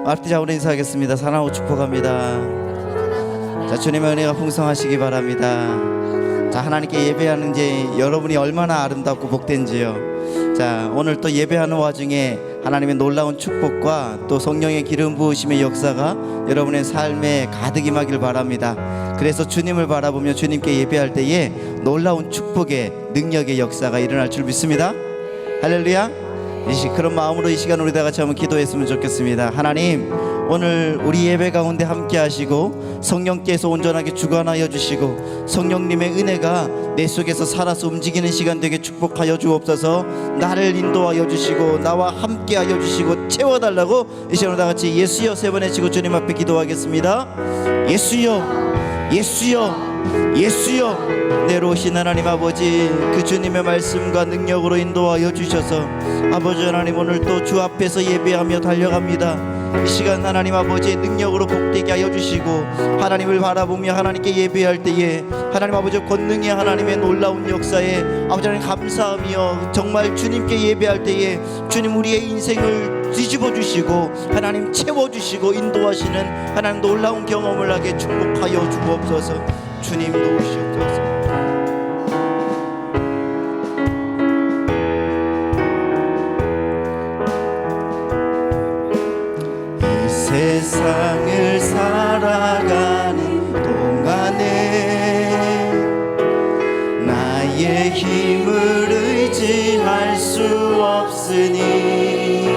마르티자우로 인사하겠습니다. 사랑하고 축복합니다. 자, 주님의 은혜가 풍성하시기 바랍니다. 자, 하나님께 예배하는 이제 여러분이 얼마나 아름답고 복된지요. 자, 오늘 또 예배하는 와중에 하나님의 놀라운 축복과 또 성령의 기름 부으심의 역사가 여러분의 삶에 가득 임하길 바랍니다. 그래서 주님을 바라보며 주님께 예배할 때에 놀라운 축복의 능력의 역사가 일어날 줄 믿습니다. 할렐루야. 그런 마음으로 이 시간 우리 다 같이 한번 기도했으면 좋겠습니다. 하나님, 오늘 우리 예배 가운데 함께 하시고 성령께서 온전하게 주관하여 주시고 성령님의 은혜가 내 속에서 살아서 움직이는 시간 되게 축복하여 주옵소서. 나를 인도하여 주시고 나와 함께 하여 주시고 채워달라고 이 시간 다 같이 예수여 세 번 외치고 주님 앞에 기도하겠습니다. 예수여, 예수여, 예수여. 내려오신 하나님 아버지, 그 주님의 말씀과 능력으로 인도하여 주셔서 아버지 하나님, 오늘 또 주 앞에서 예배하며 달려갑니다. 이 시간 하나님 아버지의 능력으로 복되게 하여 주시고 하나님을 바라보며 하나님께 예배할 때에 하나님 아버지 권능의 하나님의 놀라운 역사에 아버지 하나님 감사하며 정말 주님께 예배할 때에 주님 우리의 인생을 뒤집어 주시고 하나님 채워 주시고 인도하시는 하나님 놀라운 경험을 하게 축복하여 주옵소서. 주님 도우시옵소서. 세상을 살아가는 동안에 나의 힘을 의지할 수 없으니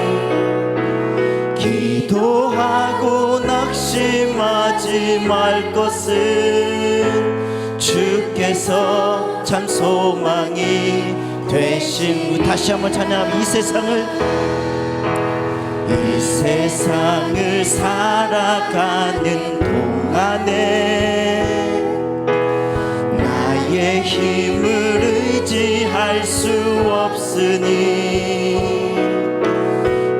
기도하고 낙심하지 말 것은 주께서 참 소망이 되신. 다시 한번 찬양하며 이 세상을 살아가는 동안에 나의 힘을 의지할 수 없으니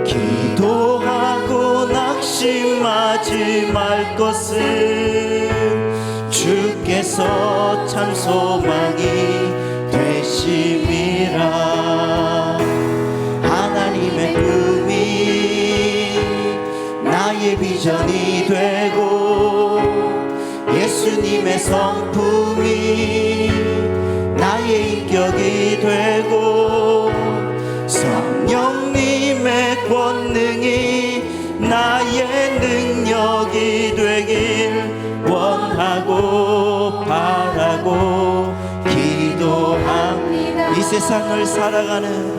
기도하고 낙심하지 말 것은 주께서 참 소망이 되심이라. 하나님의 나의 비전이 되고 예수님의 성품이 나의 인격이 되고 성령님의 권능이 나의 능력이 되길 원하고 바라고 기도합니다. 이 세상을 살아가는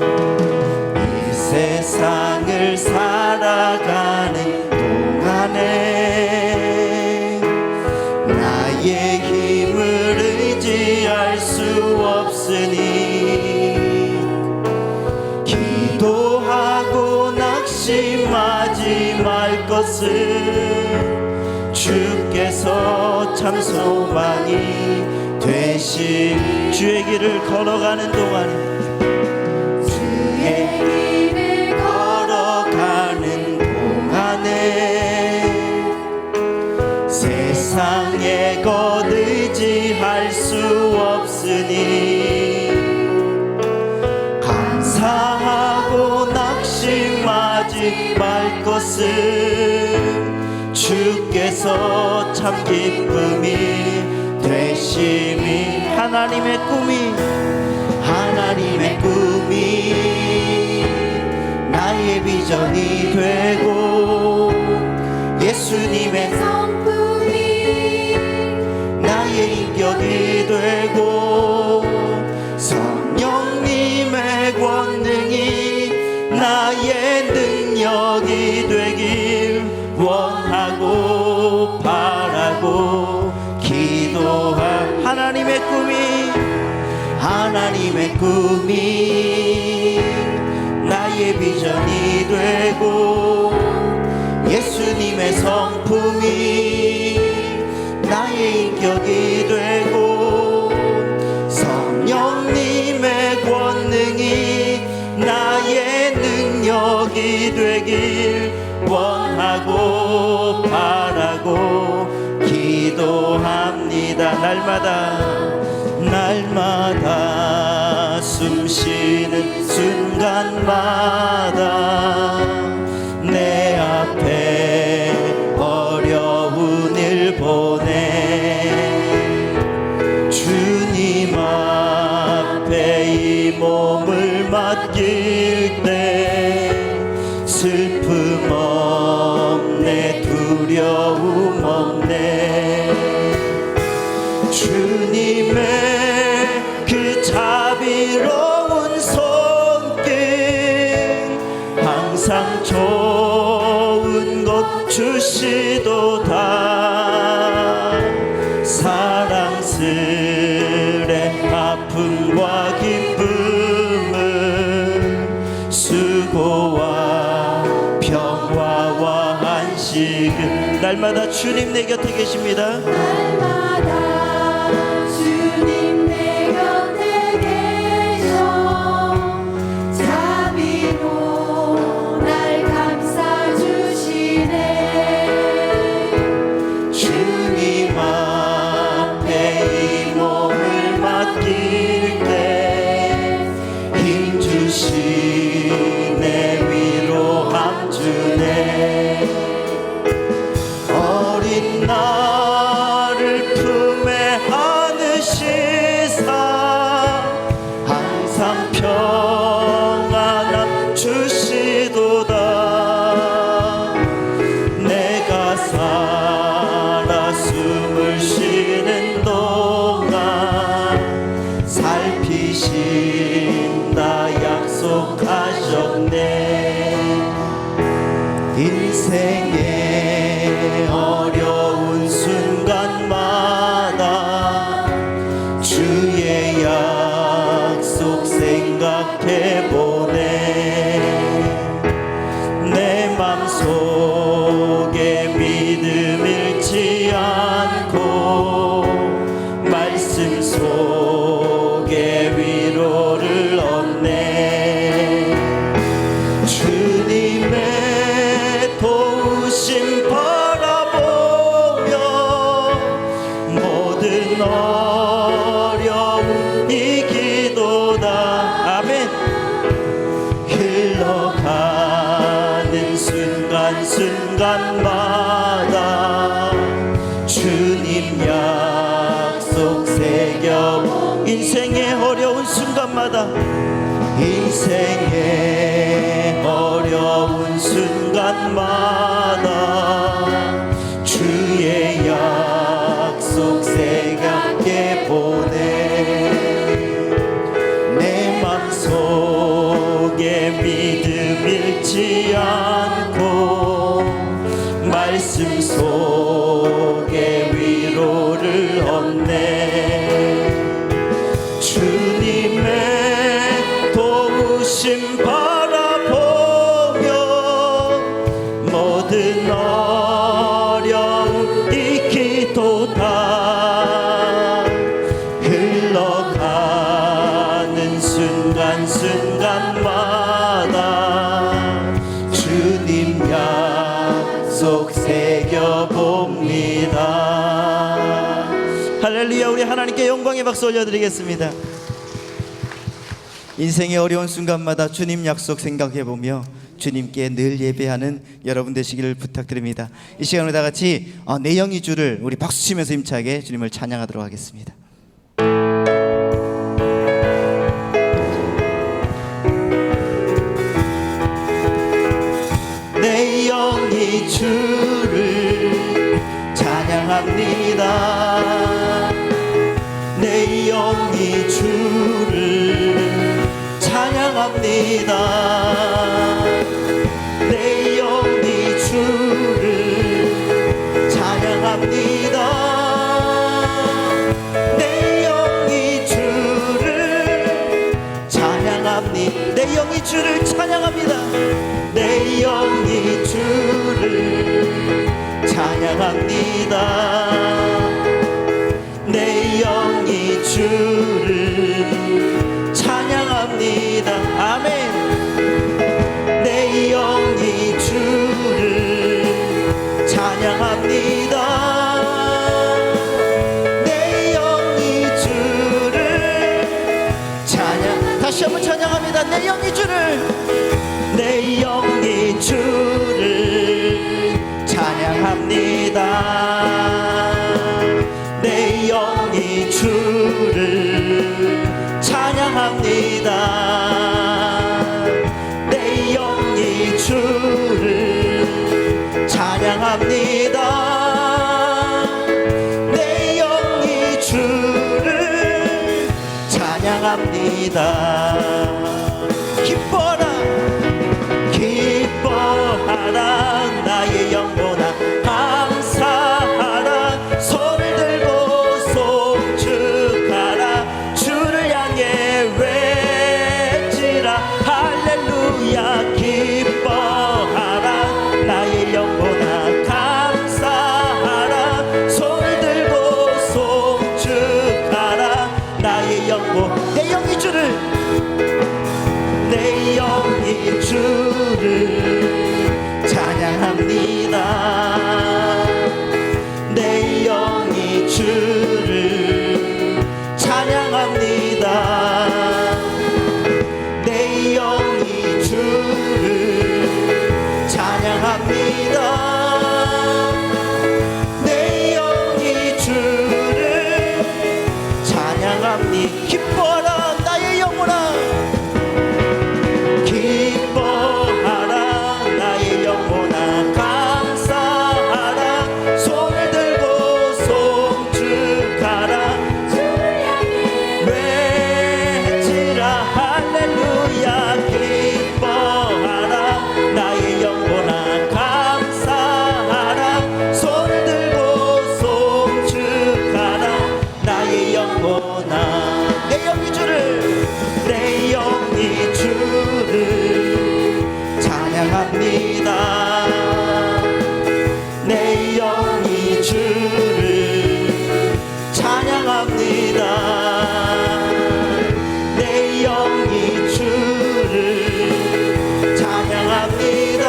동안에 나의 힘을 의지할 수 없으니 기도하고 낙심하지 말 것은 주께서 참 소망이 되신. 주의 길을 걸어가는 동안에 세상에 것 의지할 수 없으니 감사하고 낙심하지 말 것은 주께서 참 기쁨이 되심이. 하나님의 꿈이 나의 비전이 되고 예수님의 성품이 나의 인격이 되고 성령님의 권능이 나의 능력이 되길 원하고 바라고 기도할. 하나님의 꿈이 나의 비전이 되고 예수님의 성품이 나의 인격이 되고 성령님의 권능이 나의 능력이 되길 원하고 바라고 기도합니다. 날마다 숨쉬는 순간마다 내 앞에 두려움 없네. 주님의 그 자비로운 손길 항상 좋은 것 주시도다. 사랑스레 아픔과 기쁨은 수고와 평화와 안식은 날마다 주님 내 곁에 계십니다. 날마다 주님 내 곁에 계셔 자비로 날 감싸주시네. 주님 앞에 이 몸을 맡길 때 힘주시네 위로함 주네. 어린 나를 품에 안으시사 항상 평안함 주시도다. 내가 살아 숨을 쉬는 동안 살피신다 약속하셨네. 인생의 어려운 순간마다 주의 약속 생각해보네. 내 맘속에 믿음 잃지 않고 말씀 속에 위로를 얻네. 주님의 도우심 바라보며 모든 어려움 이기도다. 아멘. 흘러가는 순간순간마다 주님 약속 새겨 인생의 어려운 순간마다 인생의 어려운 순간마다 주의 약속 새겨 보내. 내 맘속에 믿음 잃지 않고 말씀 속에 위로를 얻네. 주님의 도우심 바라보며 모든 어려움 이기도다. 흘러가는 순간순간마다 주님 약속 새겨봅니다. 할렐루야. 우리 하나님께 영광의 박수 올려드리겠습니다. 인생의 어려운 순간마다 주님 약속 생각해보며 주님께 늘 예배하는 여러분 되시기를 부탁드립니다. 이 시간에 다 같이 내 영이 주를 우리 박수치면서 힘차게 주님을 찬양하도록 하겠습니다. 내 영이 주를 찬양합니다. 내 영이 주를 찬양합니다. 내 영이 주를 찬양합니다. 내 영이 주를 찬양합니다. 내 영이 주를 찬양합니다. 내 영이 주를 찬양합니다. 내 영이 주를 찬양합니다. 아멘. 내 영이 주를 찬양합니다. 내 영이 주를 찬양. 다시 한번 찬양합니다. 내 영이 주를. 내 영이 주를 찬양합니다. 내 영이 주를 찬양합니다. 내 영이 주를 찬양합니다. 찬양합니다. 내 영이 주를 찬양합니다. 기뻐라 기뻐하라 나의 영혼아 감사하라 손을 들고 송축하라 주를 향해 외치라 할렐루야 기뻐하라 나의 영혼아 감사하라 손을 들고 송축하라 나의 영혼 내 영이 주를 내 영이 주를 찬양합니다. 내 영이 주를 찬양합니다. 내 영이 주를 찬양합니다. 내 영이 주를 찬양합니다. 기뻐하라 나의 영혼아 기뻐하라 나의 영혼아 감사하라 손을 들고 송축하라 주를 향해 외치라 할렐루야 기뻐하라 나의 영혼아 감사하라 손을 들고 송축하라 나의 영혼아 내 영이 주를 내 영이 주를 찬양합니다. 내 영이 주를 찬양합니다. 내 영이 주를 찬양합니다.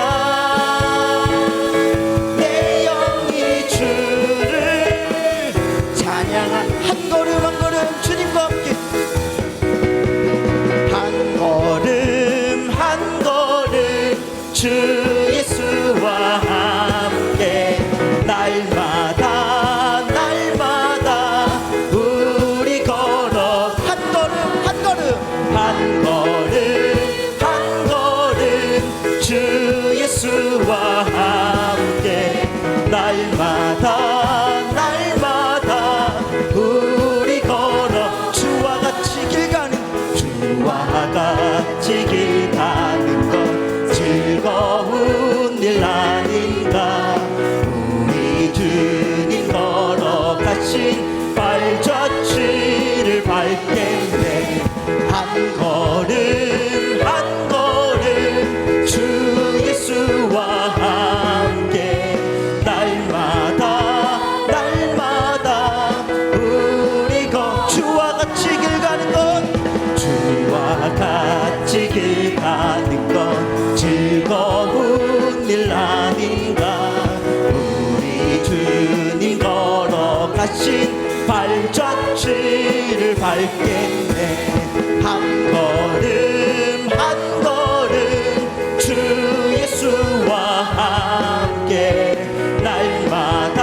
내 영이 주를 찬양한 한 걸음 한 걸음 주님과 함께 한 걸음 한 걸음 주 예수와 함께 날마다 날마다 우리 걸어 한 걸음 한 걸음 한 걸음 한 걸음 주 예수와 함께 날마다 날마다 우리 걸어 주와 같이 길 가는 주와 같이 길 가는 것 즐거운 일 아닌가 우리 주님 걸어가신 발자취를 밟겠네 한 걸음 한 걸음 주 예수와 함께 날마다 날마다 우리 주와 같이 길 가는 것 주와 같이 길 가는 것 즐거운 일 아닌가 우리 주님 걸어가신 발자취를 밟겠네 한 걸음 한 걸음 주 예수와 함께 날마다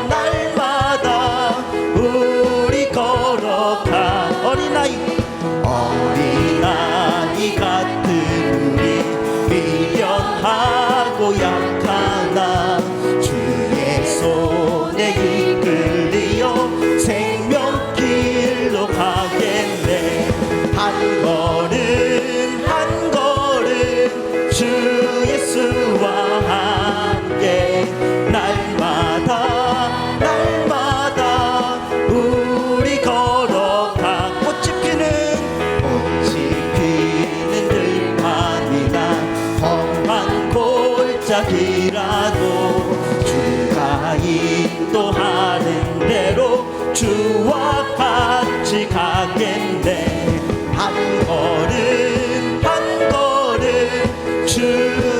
날마다 우리 걸어가 어린아이 같은 우리 미련하고 약하나 주의 손에 이끌리어 생명길로 가겠네 한 걸음 한 걸음 주 예수와 함께 날마다 날마다 우리 걸어가 꽃이 피는 들판이나 험한 골짜기라도 주가 인도하는 대로 주와 같이 가겠네 한 걸음 한 걸음 주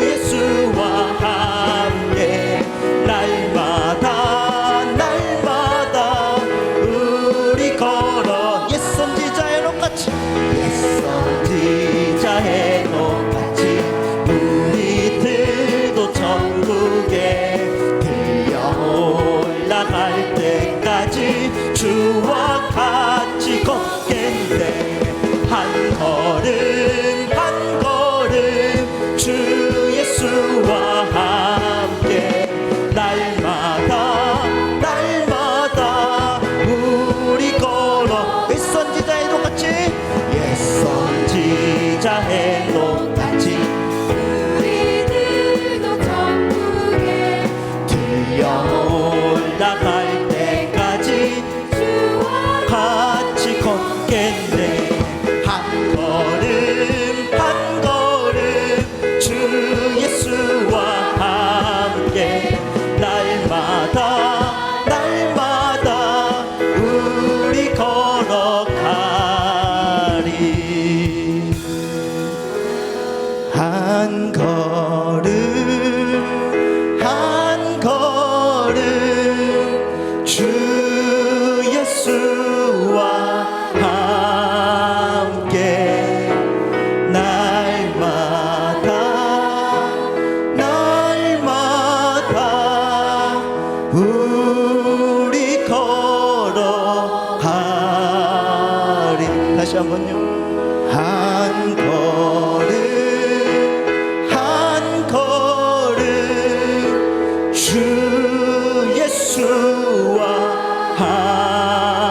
예수와 함께 날마다 날마다 우리 걸어 옛 선지자의 녹같이 옛 선지자의 녹같이 우리들도 천국에 들려 올라갈 때까지 주와 같이 걷겠네 한번요. 한 걸음 한 걸음 주 예수와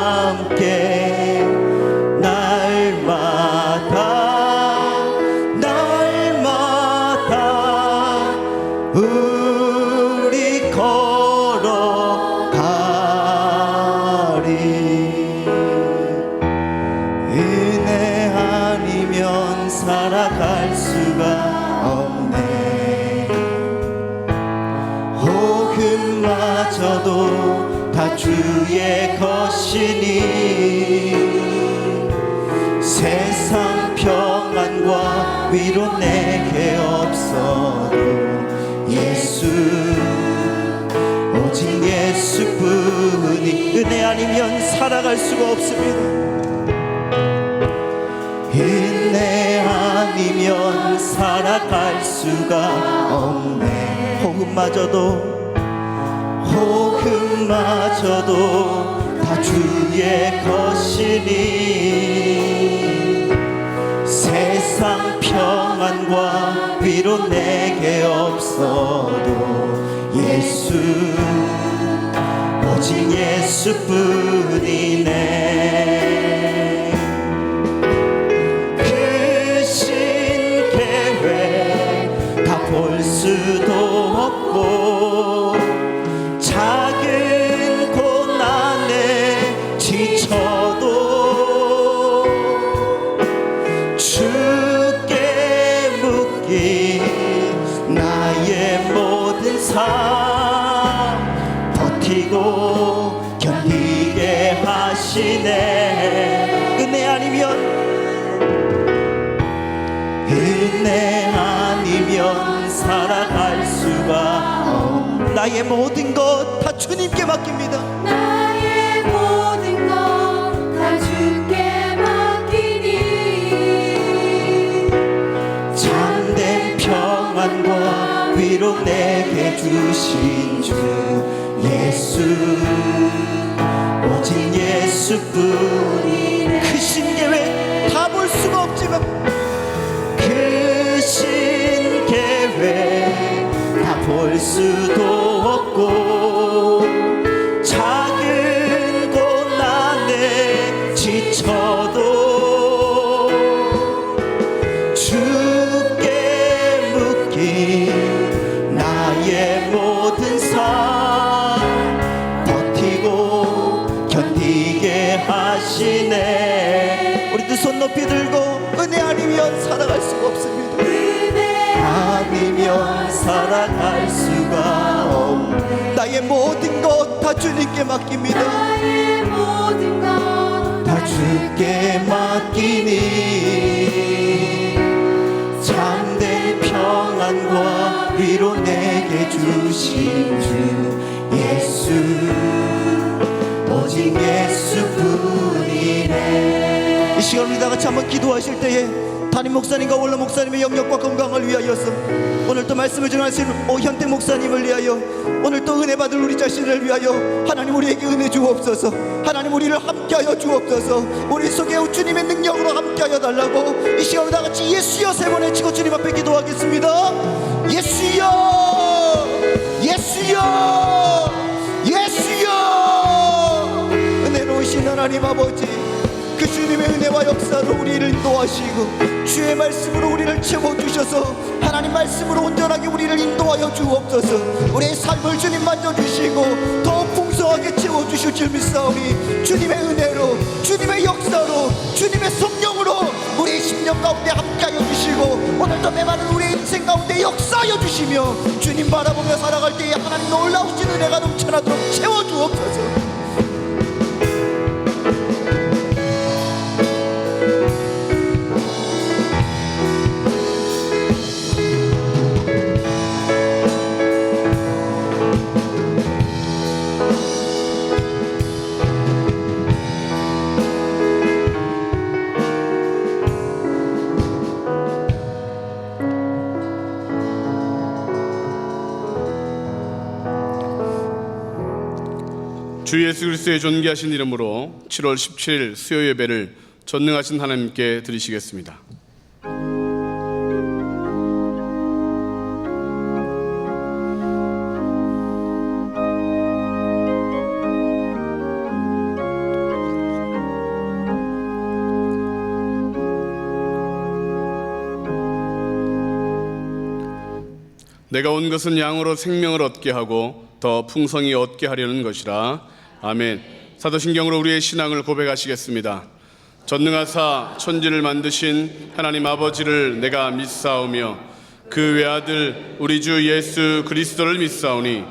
함께 날마다 우리 걸어가리. 은혜 아니면 살아갈 수가 없네. 복음마저도 다 주의 것이니 세상 평안과 위로 내게 없어도 예수 오직 예수뿐이 은혜 아니면 살아갈 수가 없습니다. 은혜 아니면 살아갈 수가 없네. 복음마저도 다 주의 것이니 세상 평안과 위로 내게 없어도 예수 오직 예수뿐이네. 크신 계획 다 볼 수도 없고 작은 고난에 지쳐도 주께 묶인 나의 모든 삶 버티고 견디게 하시네. 은혜 아니면 살아갈 수가 없네. 나의 모든 것 다 주님께 맡깁니다. 나의 모든 것 다 주께 맡기니 참된 평안과 위로 내게 주신 주 예수 오직 예수뿐이네. 크신 계획 다 볼 수가 없지만 크신 계획 다 볼 수도 없고 작은 고난에 지쳐도 주께 묶인 나의 모든 삶 버티고 견디게 하시네. 우리도 손 높이 들고 은혜 아니면 살아갈 수가 없습니다. 은혜 아니면 살아갈 수가 없네. 나의 모든 것 다 주님께 맡깁니다. 나의 모든 것 다 주께 맡기니 참된 평안과 위로 내게 주신 주 예수 오직 예수뿐이네. 이 시간 우리 다 같이 한번 기도하실 때에 담임 목사님과 원로 목사님의 영역과 건강을 위하여서 오늘 또 말씀을 전하신 오현태 목사님을 위하여 오늘 또 은혜 받을 우리 자신을 위하여 하나님 우리에게 은혜 주옵소서. 하나님 우리를 함께하여 주옵소서. 우리 속에 주님의 능력으로 함께하여 달라고 이 시간 우리 다 같이 예수여 세 번 외치고 주님 앞에 기도하겠습니다. 예수여 예수여 예수여. 은혜로우신 하나님 아버지 그 주님의 은혜와 역사로 우리를 인도하시고 주의 말씀으로 우리를 채워주셔서 하나님 말씀으로 온전하게 우리를 인도하여 주옵소서. 우리의 삶을 주님 만져주시고 더 풍성하게 채워주실 줄 믿사오니 주님의 은혜로 주님의 역사로 주님의 성령으로 우리의 심령 가운데 함께하여 주시고 오늘도 메마른 우리의 인생 가운데 역사하여 주시며 주님 바라보며 살아갈 때에 하나님 놀라우신 은혜가 넘쳐나도록 채워주옵소서. 주 예수 그리스도의 존귀하신 이름으로 7월 17일 수요 예배를 전능하신 하나님께 드리시겠습니다. 내가 온 것은 양으로 생명을 얻게 하고 더 풍성히 얻게 하려는 것이라. 아멘. 사도신경으로 우리의 신앙을 고백하시겠습니다. 전능하사 천지를 만드신 하나님 아버지를 내가 믿사오며 그 외아들 우리 주 예수 그리스도를 믿사오니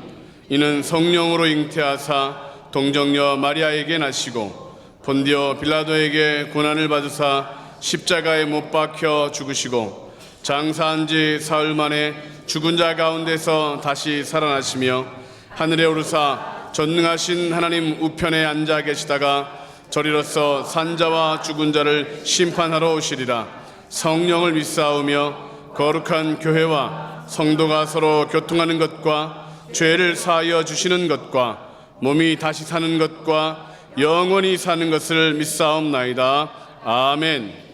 이는 성령으로 잉태하사 동정녀 마리아에게 나시고 본디오 빌라도에게 고난을 받으사 십자가에 못 박혀 죽으시고 장사한 지 사흘 만에 죽은 자 가운데서 다시 살아나시며 하늘에 오르사 전능하신 하나님 우편에 앉아 계시다가 저리로서 산자와 죽은 자를 심판하러 오시리라. 성령을 믿사오며 거룩한 교회와 성도가 서로 교통하는 것과 죄를 사하여 주시는 것과 몸이 다시 사는 것과 영원히 사는 것을 믿사옵나이다. 아멘.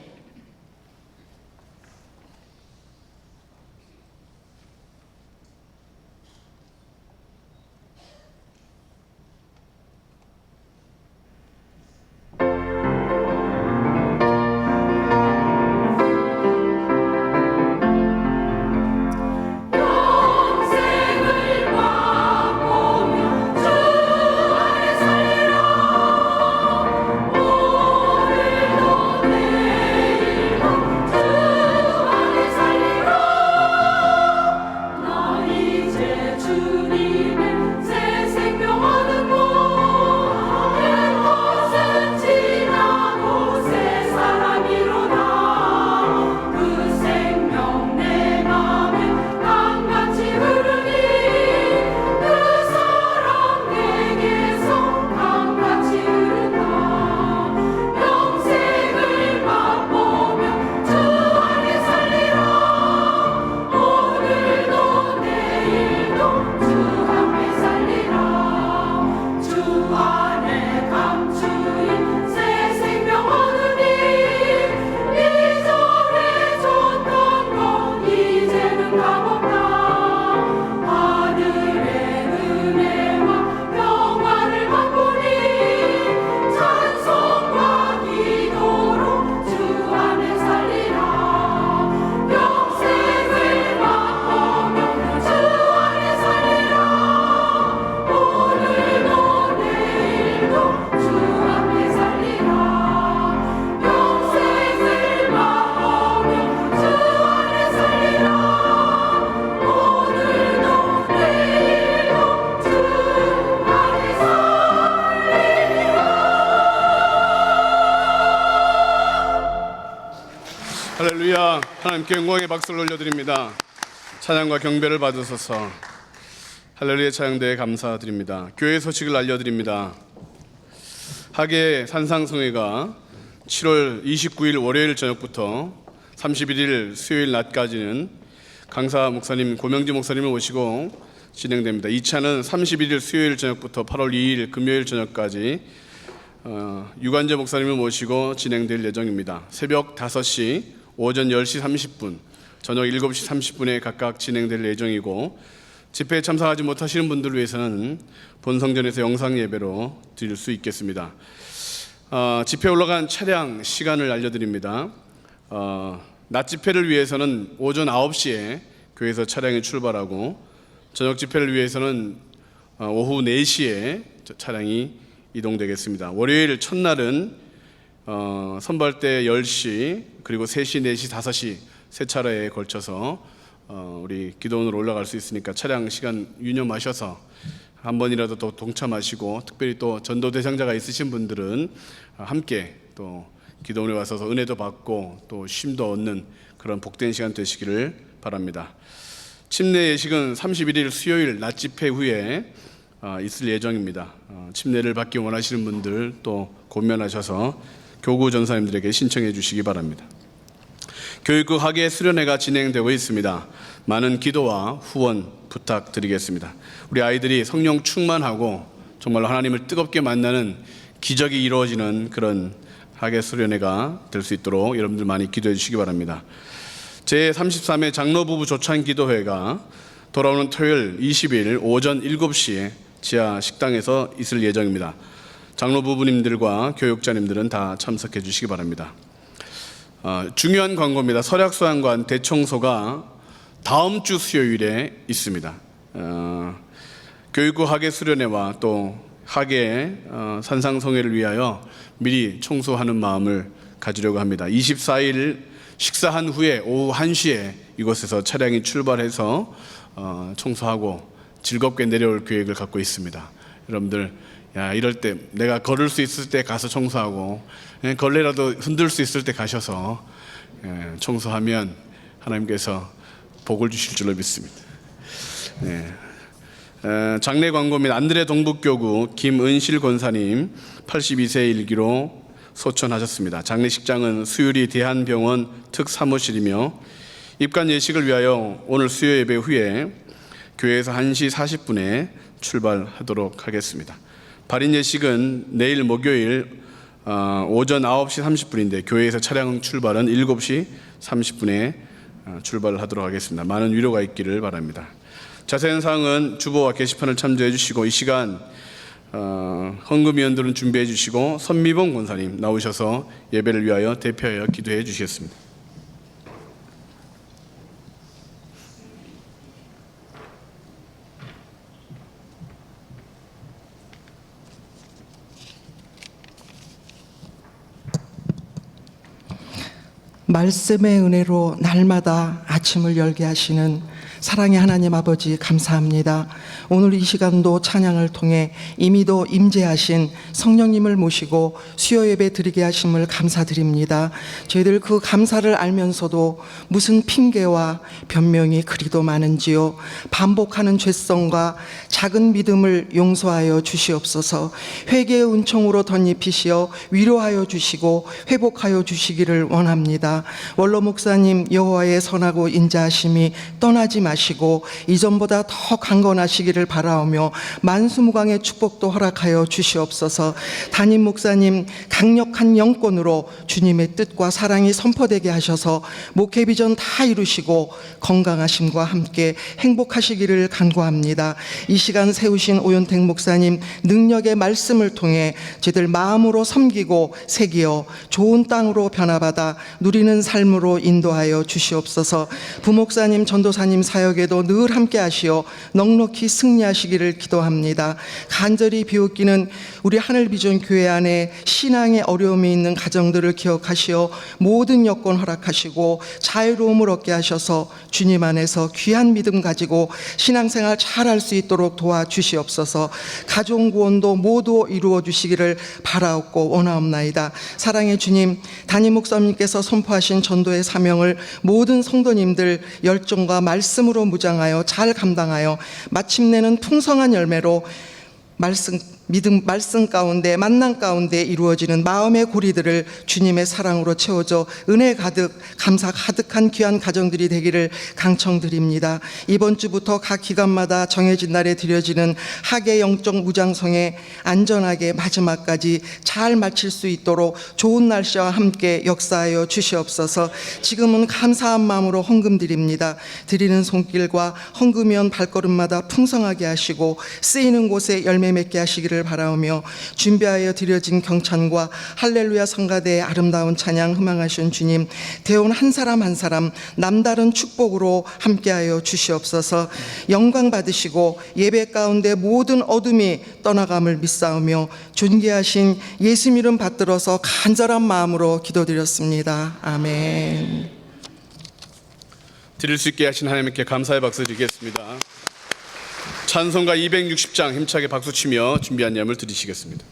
할렐루야. 하나님께 영광의 박수를 올려드립니다. 찬양과 경배를 받으소서. 할렐루야. 찬양대에 감사드립니다. 교회 소식을 알려드립니다. 하계 산상성회가 7월 29일 월요일 저녁부터 31일 수요일 낮까지는 강사 목사님 고명지 목사님을 모시고 진행됩니다. 2차는 31일 수요일 저녁부터 8월 2일 금요일 저녁까지 유관재 목사님을 모시고 진행될 예정입니다. 새벽 5시, 오전 10시 30분, 저녁 7시 30분에 각각 진행될 예정이고 집회에 참석하지 못하시는 분들을 위해서는 본성전에서 영상 예배로 드릴 수 있겠습니다. 집회에 올라간 차량 시간을 알려드립니다. 낮 집회를 위해서는 오전 9시에 교회에서 차량이 출발하고 저녁 집회를 위해서는 오후 4시에 차량이 이동되겠습니다. 월요일 첫날은 선발대 10시 그리고 3시, 4시, 5시 세 차례에 걸쳐서 우리 기도원으로 올라갈 수 있으니까 차량 시간 유념하셔서 한 번이라도 또 동참하시고 특별히 또 전도 대상자가 있으신 분들은 함께 또 기도원에 와서 은혜도 받고 또 쉼도 얻는 그런 복된 시간 되시기를 바랍니다. 침례 예식은 31일 수요일 낮 집회 후에 있을 예정입니다. 침례를 받기 원하시는 분들 또 고면하셔서 교구 전사님들에게 신청해 주시기 바랍니다. 교육국 학예 수련회가 진행되고 있습니다. 많은 기도와 후원 부탁드리겠습니다. 우리 아이들이 성령 충만하고 정말로 하나님을 뜨겁게 만나는 기적이 이루어지는 그런 학예 수련회가 될 수 있도록 여러분들 많이 기도해 주시기 바랍니다. 제33회 장로부부 조찬 기도회가 돌아오는 토요일 20일 오전 7시에 지하 식당에서 있을 예정입니다. 장로부부님들과 교육자님들은 다 참석해 주시기 바랍니다. 중요한 광고입니다. 설악수양관 대청소가 다음 주 수요일에 있습니다. 교육부 학예 수련회와 또 학예 산상송회를 위하여 미리 청소하는 마음을 가지려고 합니다. 24일 식사한 후에 오후 1시에 이곳에서 차량이 출발해서 청소하고 즐겁게 내려올 계획을 갖고 있습니다. 여러분들 이럴 때 내가 걸을 수 있을 때 가서 청소하고 걸레라도 흔들 수 있을 때 가셔서 청소하면 하나님께서 복을 주실 줄로 믿습니다. 장례 광고입니다. 안드레 동북교구 김은실 권사님 82세 일기로 소천하셨습니다. 장례식장은 수유리 대한병원 특사무실이며 입관 예식을 위하여 오늘 수요 예배 후에 교회에서 1시 40분에 출발하도록 하겠습니다. 발인 예식은 내일 목요일 오전 9시 30분인데 교회에서 차량 출발은 7시 30분에 출발을 하도록 하겠습니다. 많은 위로가 있기를 바랍니다. 자세한 사항은 주보와 게시판을 참조해 주시고 이 시간 헌금위원들은 준비해 주시고 선미봉 권사님 나오셔서 예배를 위하여 대표하여 기도해 주시겠습니다. 말씀의 은혜로 날마다 아침을 열게 하시는 사랑의 하나님 아버지 감사합니다. 오늘 이 시간도 찬양을 통해 이미도 임재하신 성령님을 모시고 수요 예배 드리게 하심을 감사드립니다. 저희들 그 감사를 알면서도 무슨 핑계와 변명이 그리도 많은지요. 반복하는 죄성과 작은 믿음을 용서하여 주시옵소서. 회개의 은총으로 덧입히시어 위로하여 주시고 회복하여 주시기를 원합니다. 원로 목사님 여호와의 선하고 인자하심이 떠나지 마시고 이전보다 더 강건하시기를 바라오며 만수무강의 축복도 허락하여 주시옵소서. 담임 목사님 강력한 영권으로 주님의 뜻과 사랑이 선포되게 하셔서 목회 비전 다 이루시고 건강하심과 함께 행복하시기를 간구합니다. 이 시간 세우신 오윤택 목사님 능력의 말씀을 통해 저희들 마음으로 섬기고 새기어 좋은 땅으로 변화받아 누리는 삶으로 인도하여 주시옵소서. 부목사님 전도사님 사역에도 늘 함께 하시어 넉넉히 승리하시기를 기도합니다. 간절히 비웃기는 우리 하늘비전 교회 안에 신앙에 어려움이 있는 가정들을 기억하시어 모든 여건 허락하시고 자유로움을 얻게 하셔서 주님 안에서 귀한 믿음 가지고 신앙생활 잘할 수 있도록 도와주시옵소서. 가정 구원도 모두 이루어 주시기를 바라옵고 원하옵나이다. 사랑의 주님, 담임 목사님께서 선포하신 전도의 사명을 모든 성도님들 열정과 말씀으로 무장하여 잘 감당하여 마침내는 풍성한 열매로 말씀 가운데 만남 가운데 이루어지는 마음의 고리들을 주님의 사랑으로 채워져 은혜 가득 감사 가득한 귀한 가정들이 되기를 강청드립니다. 이번 주부터 각 기간마다 정해진 날에 드려지는 학예 영적 무장성에 안전하게 마지막까지 잘 마칠 수 있도록 좋은 날씨와 함께 역사하여 주시옵소서. 지금은 감사한 마음으로 헌금 드립니다. 드리는 손길과 헌금위원 발걸음마다 풍성하게 하시고 쓰이는 곳에 열매 맺게 하시기를 바라오며 준비하여 드려진 경찬과 할렐루야 성가대의 아름다운 찬양 희망하신 주님, 대원 한 사람 한 사람 남다른 축복으로 함께하여 주시옵소서. 영광 받으시고 예배 가운데 모든 어둠이 떠나감을 믿사오며 존귀하신 예수님 이름 받들어서 간절한 마음으로 기도드렸습니다. 아멘. 드릴 수 있게 하신 하나님께 감사의 박수 드리겠습니다. 찬송가 260장 힘차게 박수치며 준비한 예물 드리시겠습니다.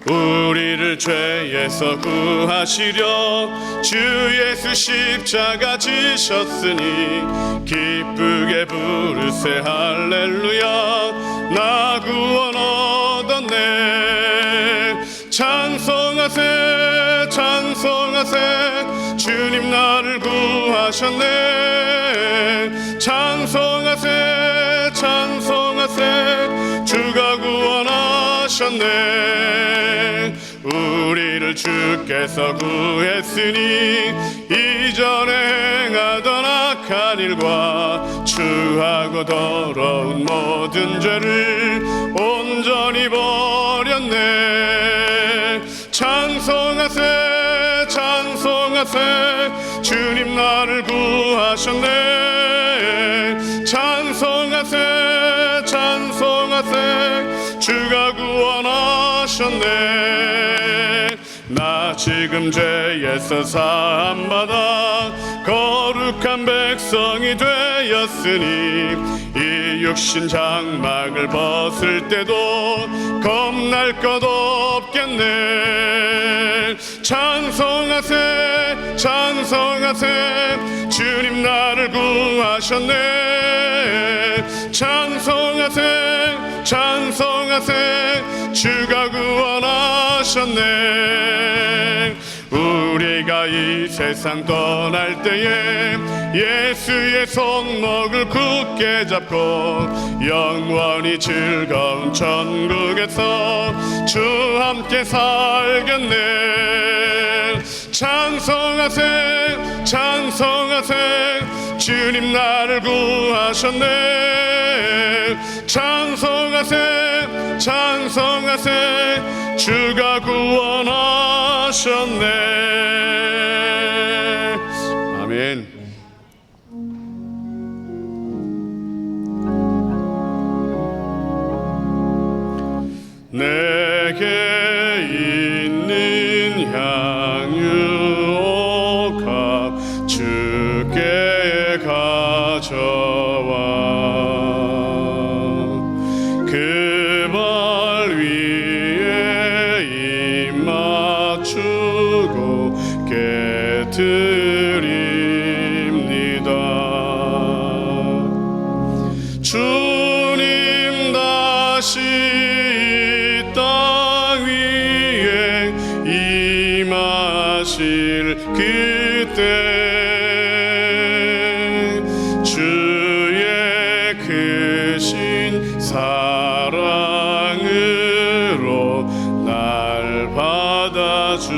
우리를 죄에서 구하시려 주 예수 십자가 지셨으니 기쁘게 부르세 할렐루야. 나 구원 얻었네. 찬송하세 찬송하세 주님 나를 구하셨네. 찬송하세 찬송하세 주가 구원하셨네. 우리를 주께서 구했으니 이전에 행하던 악한 일과 추하고 더러운 모든 죄를 온전히 버렸네. 찬송하세 찬송하세 주님 나를 구하셨네. 찬송하세 찬송하세 주가 구원하셨네. 나 지금 죄에서 사함받아 거룩한 백성이 되었으니 이 육신 장막을 벗을 때도 겁날 것 없겠네. 찬송하세 찬송하세 주님 나를 구하셨네. 찬송하세 찬송하세 주가 구원하셨네. 우리가 이 세상 떠날 때에 예수의 손목을 굳게 잡고 영원히 즐거운 천국에서 주 함께 살겠네. 찬송하세 찬송하세 주님 나를 구하셨네. 찬송하세 찬송하세 주가 구원하셨네. 아멘. 내게 있는 향유옥합 주께 가져와 그 발 위에 입 맞추고 깨드립니다. 주님 다시 이 땅 위에 임하실 그때 주의 크신 사랑으로 날 받아주소서.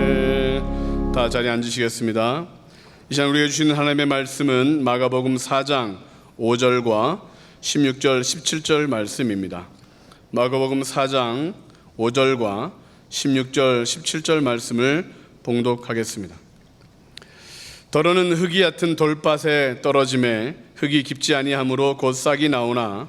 아멘. 다 자리에 앉으시겠습니다. 이 시간 우리에게 주시는 하나님의 말씀은 마가복음 4장 5절과 16절 17절 말씀입니다. 마가복음 4장 5절과 16절 17절 말씀을 봉독하겠습니다. 더러는 흙이 얕은 돌밭에 떨어짐에 흙이 깊지 아니하므로 곧 싹이 나오나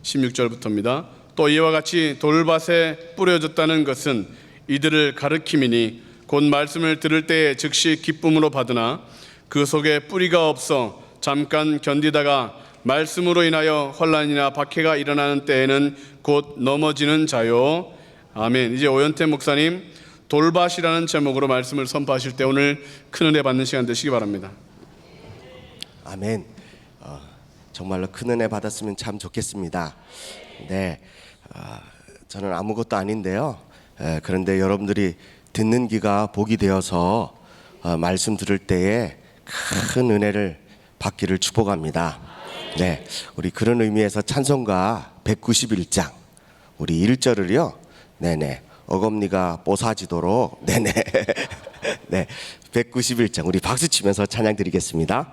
16절부터입니다. 또 이와 같이 돌밭에 뿌려졌다는 것은 이들을 가르킴이니 곧 말씀을 들을 때에 즉시 기쁨으로 받으나 그 속에 뿌리가 없어 잠깐 견디다가 말씀으로 인하여 환난이나 박해가 일어나는 때에는 곧 넘어지는 자요. 아멘. 이제 오현태 목사님 돌밭이라는 제목으로 말씀을 선포하실 때 오늘 큰 은혜 받는 시간 되시기 바랍니다. 아멘. 정말로 큰 은혜 받았으면 참 좋겠습니다. 네, 저는 아무것도 아닌데요. 그런데 여러분들이 듣는 귀가 복이 되어서 말씀 들을 때에 큰 은혜를 받기를 축복합니다. 네, 우리 그런 의미에서 찬송가 191장 우리 1절을요. 네네. 어금니가 뽀사지도록 네네. 네, 191장 우리 박수 치면서 찬양 드리겠습니다.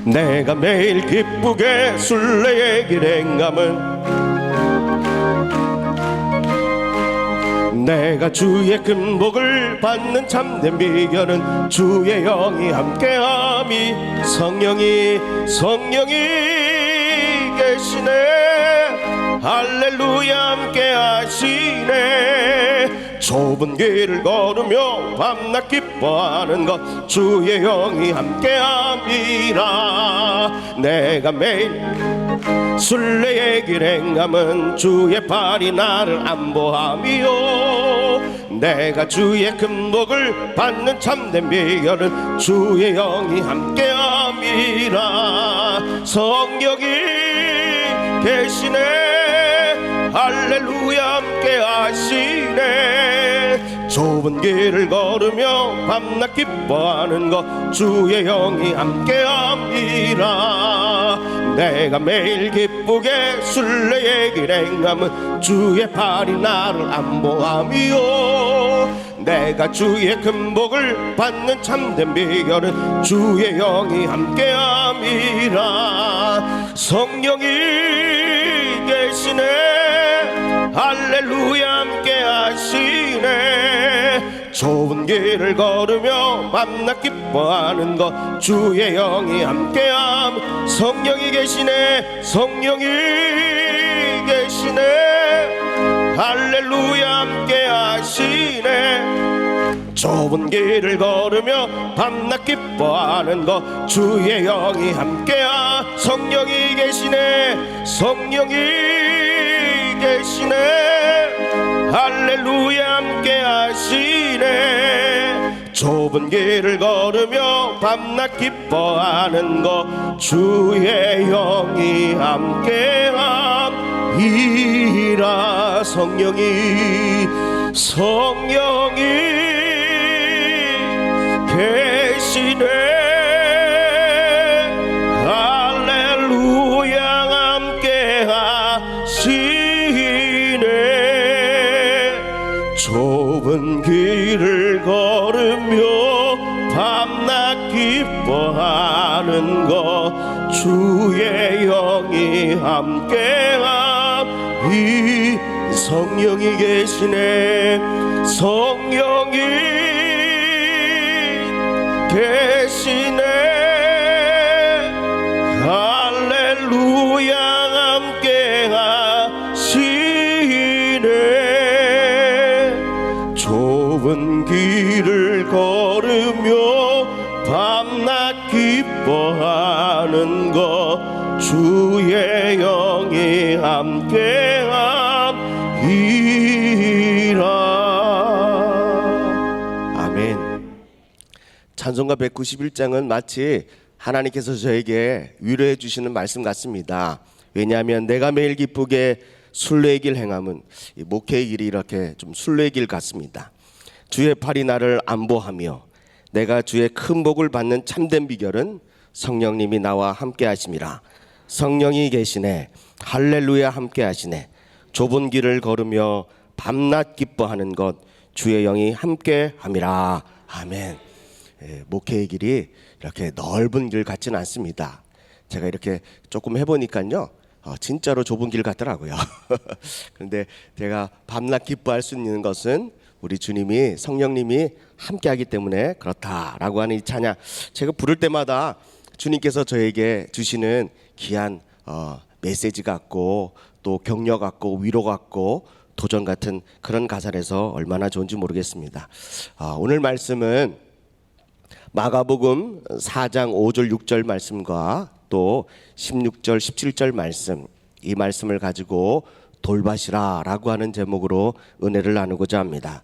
내가 매일 기쁘게 순례의 길에 행함은 내가 주의 큰 복을 받는 참된 비결은 주의 영이 함께함이 성령이 계시네. 할렐루야 함께하시네. 좁은 길을 걸으며 밤낮 기뻐하는 것 주의 영이 함께함이라. 내가 매일 순례의 길 행함은 주의 팔이 나를 안보함이요. 내가 주의 큰 복을 받는 참된 비결은 주의 영이 함께함이라. 함께함이라. 성령이 계시네. 할렐루야 함께하시네. 좁은 길을 걸으며 밤낮 기뻐하는 것 주의 영이 함께함이라. 내가 매일 기쁘게 순례의 길 행함은 주의 팔이 나를 안보함이요. 내가 주의 큰 복을 받는 참된 비결은 주의 영이 함께함이라. 성령이 계시네. 할렐루야 함께하시네. 좁은 길을 걸으며 밤낮 기뻐하는 것 주의 영이 함께함. 성령이 계시네. 성령이 계시네. 할렐루야 함께하시네. 좁은 길을 걸으며 밤낮 기뻐하는 것 주의 영이 함께하. 성령이 계시네. 성령이 계시네. 할렐루야 함께하시네. 좁은 길을 걸으며 밤낮 기뻐하는 것 주의 영이 함께함이라. 성령이 계시네. 할렐루야 함께하시네. 좁은 길을 걸으며 밤낮 기뻐하는 것 주의 영이 함께함이. 성령이 계시네. 성령이 계시네. 할렐루야 함께하시네. 좁은 길을 걸으며 밤낮 기뻐하는 것 주의 영이 함께함이라. 찬송가 191장은 마치 하나님께서 저에게 위로해 주시는 말씀 같습니다. 왜냐하면 내가 매일 기쁘게 순례의 길 행함은 이 목회의 길이 이렇게 좀 순례의 길 같습니다. 주의 팔이 나를 안보하며 내가 주의 큰 복을 받는 참된 비결은 성령님이 나와 함께 하심이라. 성령이 계시네. 할렐루야 함께 하시네. 좁은 길을 걸으며 밤낮 기뻐하는 것 주의 영이 함께 함이라. 아멘. 목회의 길이 이렇게 넓은 길 같지는 않습니다. 제가 이렇게 조금 해보니까요, 진짜로 좁은 길 같더라고요. 그런데 제가 밤낮 기뻐할 수 있는 것은 우리 주님이, 성령님이 함께하기 때문에 그렇다라고 하는 이 찬양, 제가 부를 때마다 주님께서 저에게 주시는 귀한 메시지 같고 또 격려 같고 위로 같고 도전 같은 그런 가사라서 얼마나 좋은지 모르겠습니다. 오늘 말씀은 마가복음 4장 5절 6절 말씀과 또 16절 17절 말씀, 이 말씀을 가지고 돌밭이라 라고 하는 제목으로 은혜를 나누고자 합니다.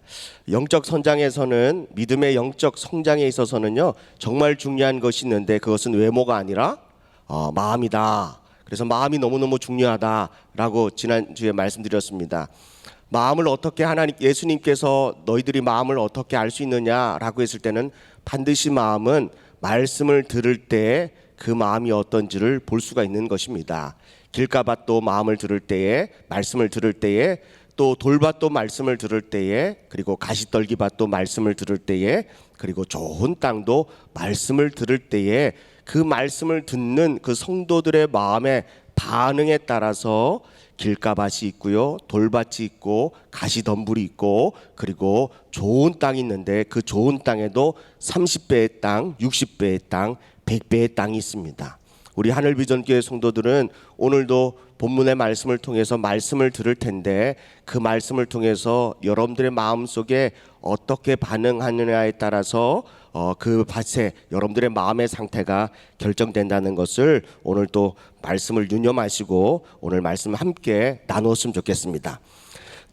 영적 성장에서는, 믿음의 영적 성장에 있어서는요, 정말 중요한 것이 있는데 그것은 외모가 아니라 마음이다. 그래서 마음이 너무너무 중요하다라고 지난주에 말씀드렸습니다. 마음을 어떻게 예수님께서 너희들이 마음을 어떻게 알 수 있느냐라고 했을 때는 반드시 마음은 말씀을 들을 때 그 마음이 어떤지를 볼 수가 있는 것입니다. 길가밭도 마음을 들을 때에, 말씀을 들을 때에, 또 돌밭도 말씀을 들을 때에, 그리고 가시떨기밭도 말씀을 들을 때에, 그리고 좋은 땅도 말씀을 들을 때에 그 말씀을 듣는 그 성도들의 마음의 반응에 따라서 길가밭이 있고요, 돌밭이 있고, 가시덤불이 있고, 그리고 좋은 땅이 있는데 그 좋은 땅에도 30배의 땅, 60배의 땅, 100배의 땅이 있습니다. 우리 하늘비전교회 성도들은 오늘도 본문의 말씀을 통해서 말씀을 들을 텐데 그 말씀을 통해서 여러분들의 마음속에 어떻게 반응하느냐에 따라서 그 밭에 여러분들의 마음의 상태가 결정된다는 것을 오늘 또 말씀을 유념하시고 오늘 말씀 함께 나누었으면 좋겠습니다.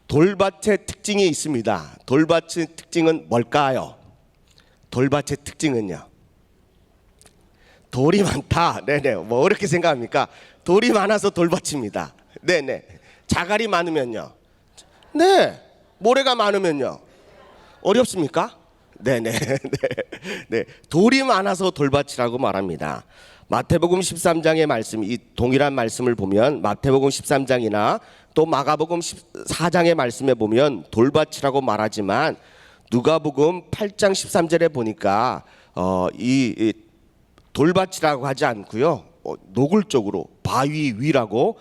돌밭의 특징이 있습니다. 돌밭의 특징은 뭘까요? 돌밭의 특징은요, 돌이 많다. 네네. 뭐 어렵게 생각합니까? 돌이 많아서 돌밭입니다. 네네. 자갈이 많으면요. 네. 모래가 많으면요. 어렵습니까? 네네. 네. 네. 돌이 많아서 돌밭이라고 말합니다. 마태복음 13장의 말씀, 이 동일한 말씀을 보면 마태복음 13장이나 또 마가복음 14장의 말씀에 보면 돌밭이라고 말하지만 누가복음 8장 13절에 보니까 이 돌밭이라고 하지 않고요. 노골적으로 바위 위라고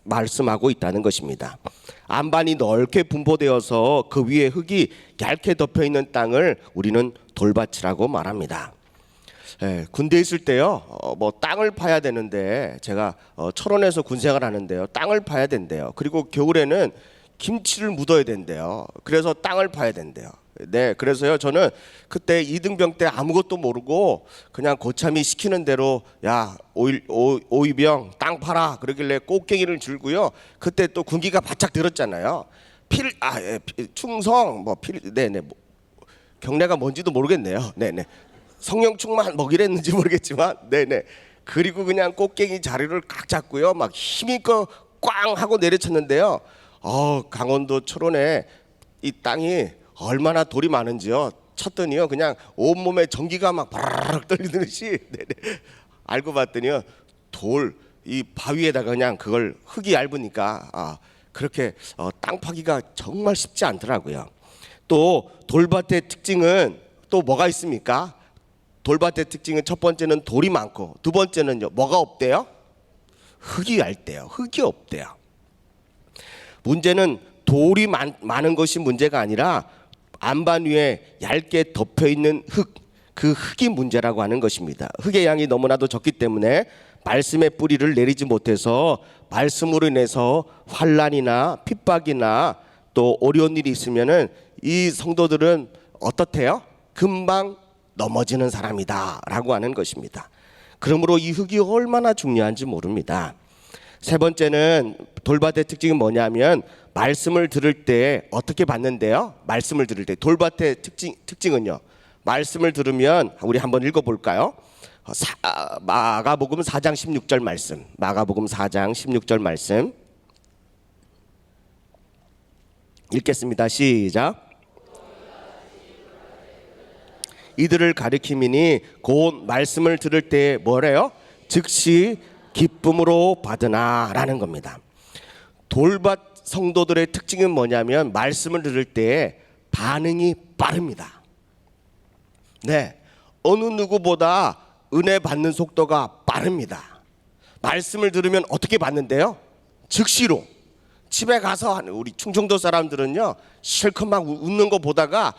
말씀하고 있다는 것입니다. 안반이 넓게 분포되어서 그 위에 흙이 얇게 덮여 있는 땅을 우리는 돌밭이라고 말합니다. 군대에 있을 때요, 뭐 땅을 파야 되는데 제가 철원에서 군생활 하는데요, 땅을 파야 된대요. 그리고 겨울에는 김치를 묻어야 된대요. 그래서 땅을 파야 된대요. 네, 그래서요 저는 그때 이등병 때 아무것도 모르고 그냥 고참이 시키는 대로 야 오이병 땅 팔아 그러길래 꽃갱이를 들고요. 그때 또 군기가 바짝 들었잖아요. 충성 네네 경례가 뭔지도 모르겠네요. 네네 성령충만 먹이랬는지 모르겠지만 네네 그리고 그냥 꽃갱이 자리를 꽉 잡고요 막 힘있고 꽝 하고 내려쳤는데요. 강원도 철원에 이 땅이 얼마나 돌이 많은지요. 쳤더니요 그냥 온몸에 전기가 막 바라락 떨리듯이 네네. 알고 봤더니요 돌 이 바위에다가 그냥 그걸 흙이 얇으니까 그렇게 땅 파기가 정말 쉽지 않더라고요. 또 돌밭의 특징은 또 뭐가 있습니까? 돌밭의 특징은 첫 번째는 돌이 많고 두 번째는요 뭐가 없대요? 흙이 얇대요. 흙이 없대요. 문제는 돌이 많은 것이 문제가 아니라 안반 위에 얇게 덮여 있는 흙, 그 흙이 문제라고 하는 것입니다. 흙의 양이 너무나도 적기 때문에 말씀의 뿌리를 내리지 못해서 말씀으로 인해서 환난이나 핍박이나 또 어려운 일이 있으면은 이 성도들은 어떻대요? 금방 넘어지는 사람이다라고 하는 것입니다. 그러므로 이 흙이 얼마나 중요한지 모릅니다. 세 번째는 돌밭의 특징이 뭐냐면 말씀을 들을 때 어떻게 받는데요? 말씀을 들을 때 돌밭의 특징은요. 말씀을 들으면 우리 한번 읽어볼까요? 마가복음 4장 16절 말씀. 마가복음 4장 16절 말씀 읽겠습니다. 시작. 이들을 가리킴이니 곧 말씀을 들을 때 뭐래요? 즉시 기쁨으로 받으나라는 겁니다. 돌밭 성도들의 특징은 뭐냐면 말씀을 들을 때 반응이 빠릅니다. 네, 어느 누구보다 은혜 받는 속도가 빠릅니다. 말씀을 들으면 어떻게 받는데요? 즉시로. 집에 가서 우리 충청도 사람들은요 실컷 막 웃는 거 보다가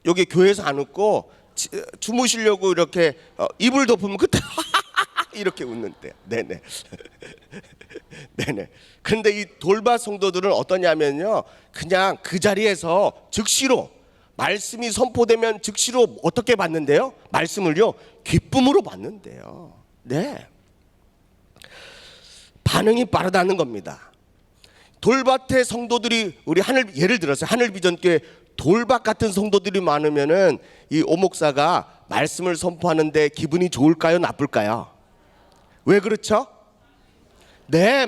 여기 교회에서 안 웃고 주무시려고 이렇게 입을 덮으면 그때 이렇게 웃는데, 네네, 네네. 그런데 이 돌밭 성도들은 어떠냐면요, 그냥 그 자리에서 즉시로 말씀이 선포되면 즉시로 어떻게 받는데요? 말씀을요 기쁨으로 받는데요. 네, 반응이 빠르다는 겁니다. 돌밭의 성도들이 우리 예를 들어서 하늘비전교회 돌밭 같은 성도들이 많으면은 이 오목사가 말씀을 선포하는데 기분이 좋을까요, 나쁠까요? 왜 그렇죠? 네,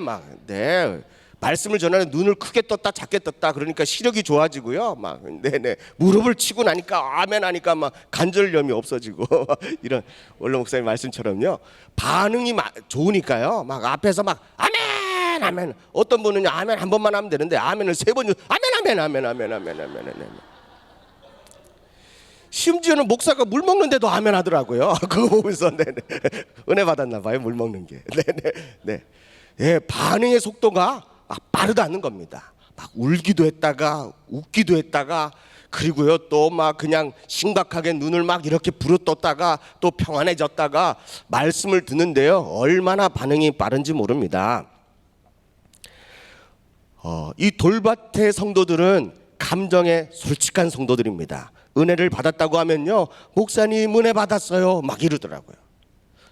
말씀을 전하는 눈을 크게 떴다 작게 떴다 그러니까 시력이 좋아지고요. 네네 무릎을 치고 나니까 아멘 하니까 막 관절염이 없어지고 이런 원로 목사님 말씀처럼요 반응이 좋으니까요. 막 앞에서 막 아멘 아멘 어떤 분은 아멘 한 번만 하면 되는데 아멘을 3번 아멘 심지어는 목사가 물 먹는데도 아멘 하더라고요. 그거 보면서 네네 은혜 받았나 봐요 물 먹는 게. 네네 네, 반응의 속도가 빠르다는 겁니다. 막 울기도 했다가 웃기도 했다가 그리고요 또 막 그냥 심각하게 눈을 막 이렇게 부르떴다가 또 평안해졌다가 말씀을 듣는데요 얼마나 반응이 빠른지 모릅니다. 이 돌밭의 성도들은 감정에 솔직한 성도들입니다. 은혜를 받았다고 하면요 목사님 은혜 받았어요 막 이러더라고요.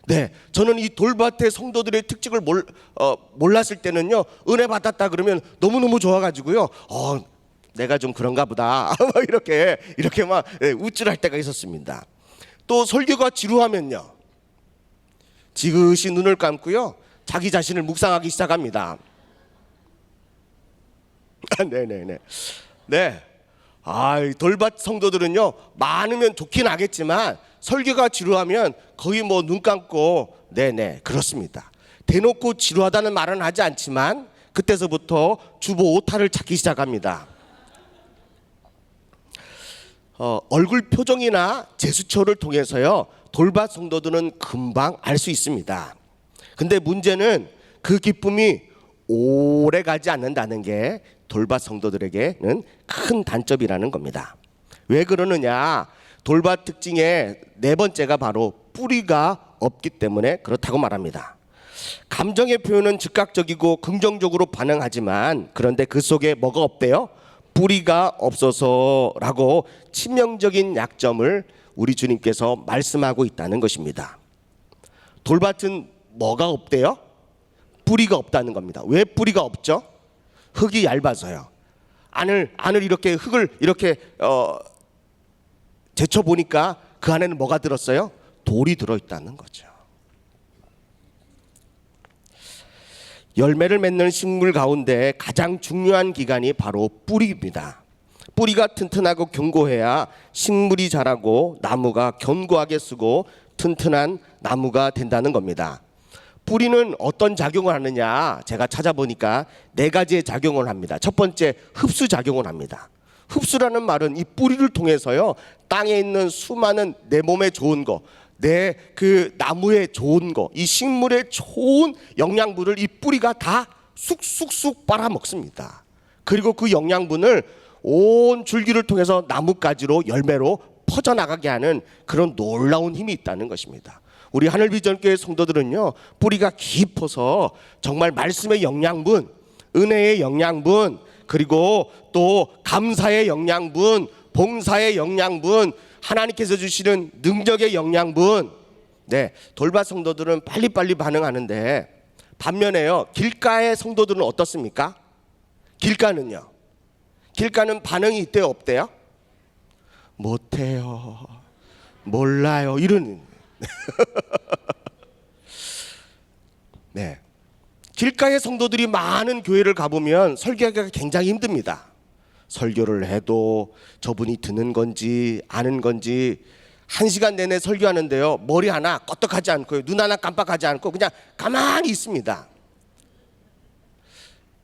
네, 저는 이 돌밭의 성도들의 특징을 몰랐을 때는요 은혜 받았다 그러면 너무너무 좋아가지고요 내가 좀 그런가 보다 막 이렇게 막 우쭐할 때가 있었습니다. 또 설교가 지루하면요 지그시 눈을 감고요, 자기 자신을 묵상하기 시작합니다. 네네네. 네. 이 돌밭 성도들은요, 많으면 좋긴 하겠지만 설교가 지루하면 거의 뭐 눈 감고, 네네, 그렇습니다. 대놓고 지루하다는 말은 하지 않지만 그때서부터 주보 오타를 찾기 시작합니다. 얼굴 표정이나 제스처를 통해서요, 돌밭 성도들은 금방 알 수 있습니다. 근데 문제는 그 기쁨이 오래 가지 않는다는 게 돌밭 성도들에게는 큰 단점이라는 겁니다. 왜 그러느냐? 돌밭 특징의 네 번째가 바로 뿌리가 없기 때문에 그렇다고 말합니다. 감정의 표현은 즉각적이고 긍정적으로 반응하지만, 그런데 그 속에 뭐가 없대요? 뿌리가 없어서라고 치명적인 약점을 우리 주님께서 말씀하고 있다는 것입니다. 돌밭은 뭐가 없대요? 뿌리가 없다는 겁니다. 왜 뿌리가 없죠? 흙이 얇아서요. 안을 이렇게 흙을 이렇게 제쳐 보니까 그 안에는 뭐가 들었어요? 돌이 들어 있다는 거죠. 열매를 맺는 식물 가운데 가장 중요한 기관이 바로 뿌리입니다. 뿌리가 튼튼하고 견고해야 식물이 자라고 나무가 견고하게 쓰고 튼튼한 나무가 된다는 겁니다. 뿌리는 어떤 작용을 하느냐? 제가 찾아보니까 네 가지의 작용을 합니다. 첫 번째, 흡수 작용을 합니다. 흡수라는 말은 이 뿌리를 통해서요, 땅에 있는 수많은 내 몸에 좋은 거, 내 그 나무에 좋은 거, 이 식물에 좋은 영양분을 이 뿌리가 다 쑥쑥쑥 빨아먹습니다. 그리고 그 영양분을 온 줄기를 통해서 나뭇가지로 열매로 퍼져나가게 하는 그런 놀라운 힘이 있다는 것입니다. 우리 하늘비전교회 성도들은요, 뿌리가 깊어서 정말 말씀의 영양분, 은혜의 영양분, 그리고 또 감사의 영양분, 봉사의 영양분, 하나님께서 주시는 능력의 영양분, 네, 돌밭 성도들은 빨리빨리 반응하는데, 반면에요, 길가의 성도들은 어떻습니까? 길가는요, 길가는 반응이 있대요, 없대요? 못해요, 몰라요, 이런. 네, 길가의 성도들이 많은 교회를 가보면 설교하기가 굉장히 힘듭니다. 설교를 해도 저분이 듣는 건지 아는 건지 1시간 내내 설교하는데요, 머리 하나 껐떡하지 않고요, 눈 하나 깜빡하지 않고 그냥 가만히 있습니다.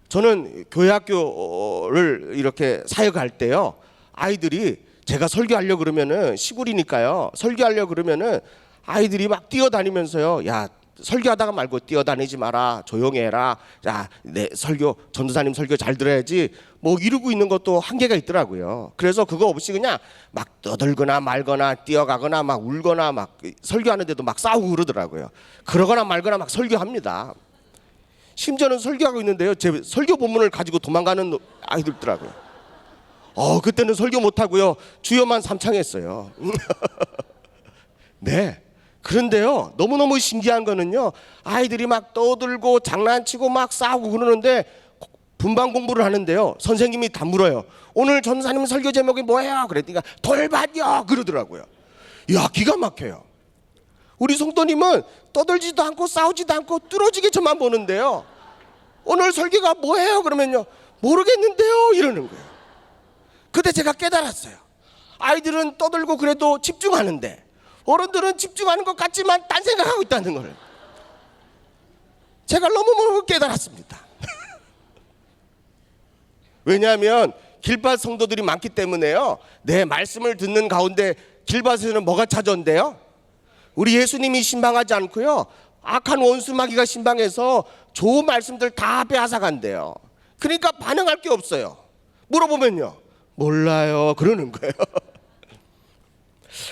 저는 교회 학교를 이렇게 사역할 때요, 아이들이 제가 설교하려고 그러면은, 시골이니까요, 설교하려고 그러면은 아이들이 막 뛰어다니면서요, 야, 설교하다가 말고 뛰어다니지 마라, 조용히 해라, 야, 내 설교, 전도사님 설교 잘 들어야지, 뭐 이러고 있는 것도 한계가 있더라고요. 그래서 그거 없이 그냥 막 떠들거나 말거나 뛰어가거나 막 울거나 막 설교하는데도 막 싸우고 그러더라고요. 그러거나 말거나 막 설교합니다. 심지어는 설교하고 있는데요, 제 설교 본문을 가지고 도망가는 아이들 있더라고요. 그때는 설교 못하고요, 주여만 삼창했어요. 네. 그런데요, 너무너무 신기한 거는요, 아이들이 막 떠들고 장난치고 막 싸우고 그러는데 분반 공부를 하는데요, 선생님이 다 물어요. 오늘 전사님 설교 제목이 뭐예요? 그랬더니 돌밭이요, 그러더라고요. 이야, 기가 막혀요. 우리 성도님은 떠들지도 않고 싸우지도 않고 뚫어지게 저만 보는데요, 오늘 설교가 뭐예요? 그러면요, 모르겠는데요, 이러는 거예요. 그때 제가 깨달았어요. 아이들은 떠들고 그래도 집중하는데 어른들은 집중하는 것 같지만 딴 생각하고 있다는 걸 제가 너무 깨달았습니다. 왜냐하면 길밭 성도들이 많기 때문에요, 내 말씀을 듣는 가운데 길밭에는 뭐가 찾아온대요? 우리 예수님이 신방하지 않고요, 악한 원수 마귀가 신방해서 좋은 말씀들 다 빼앗아간대요. 그러니까 반응할 게 없어요. 물어보면요, 몰라요, 그러는 거예요.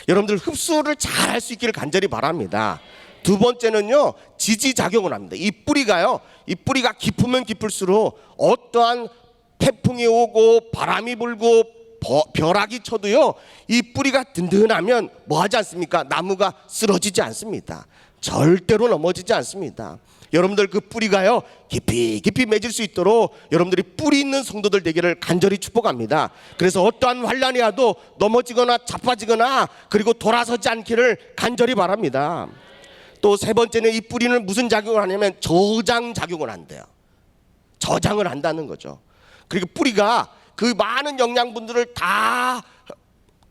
여러분들 흡수를 잘 할 수 있기를 간절히 바랍니다. 두 번째는요, 지지작용을 합니다. 이 뿌리가요, 이 뿌리가 깊으면 깊을수록 어떠한 태풍이 오고 바람이 불고 벼락이 쳐도요, 이 뿌리가 든든하면 뭐 하지 않습니까? 나무가 쓰러지지 않습니다. 절대로 넘어지지 않습니다. 여러분들 그 뿌리가요, 깊이 깊이 맺을 수 있도록 여러분들이 뿌리 있는 성도들 되기를 간절히 축복합니다. 그래서 어떠한 환란이 와도 넘어지거나 자빠지거나 그리고 돌아서지 않기를 간절히 바랍니다. 또 세 번째는 이 뿌리는 무슨 작용을 하냐면 저장 작용을 한대요. 저장을 한다는 거죠. 그리고 뿌리가 그 많은 영양분들을 다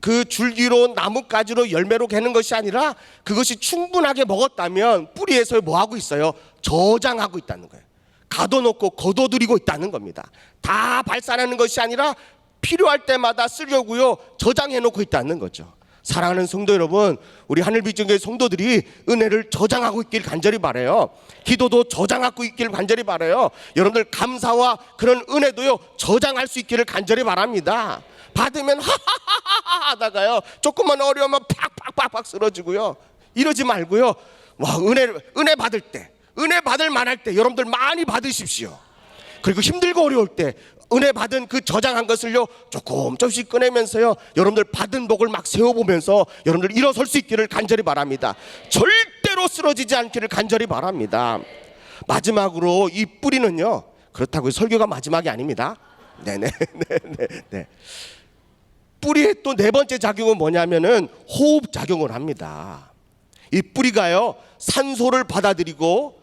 그 줄기로 나뭇가지로 열매로 개는 것이 아니라 그것이 충분하게 먹었다면 뿌리에서 뭐 하고 있어요? 저장하고 있다는 거예요. 가둬놓고 거둬들이고 있다는 겁니다. 다 발산하는 것이 아니라 필요할 때마다 쓰려고요 저장해 놓고 있다는 거죠. 사랑하는 성도 여러분, 우리 하늘빛정교회 성도들이 은혜를 저장하고 있길 간절히 바라요. 기도도 저장하고 있길 간절히 바라요. 여러분들 감사와 그런 은혜도요 저장할 수 있기를 간절히 바랍니다. 받으면 하하하하 하다가요 조금만 어려우면 팍팍팍팍 쓰러지고요. 이러지 말고요. 와, 은혜 받을 때, 은혜 받을 만할 때 여러분들 많이 받으십시오. 그리고 힘들고 어려울 때 은혜 받은 그 저장한 것을요 조금씩 꺼내면서요 여러분들 받은 복을 막 세워보면서 여러분들 일어설 수 있기를 간절히 바랍니다. 절대로 쓰러지지 않기를 간절히 바랍니다. 마지막으로 이 뿌리는요, 그렇다고 설교가 마지막이 아닙니다. 네네. 네. 뿌리의 또 네 번째 작용은 뭐냐면은 호흡 작용을 합니다. 이 뿌리가요 산소를 받아들이고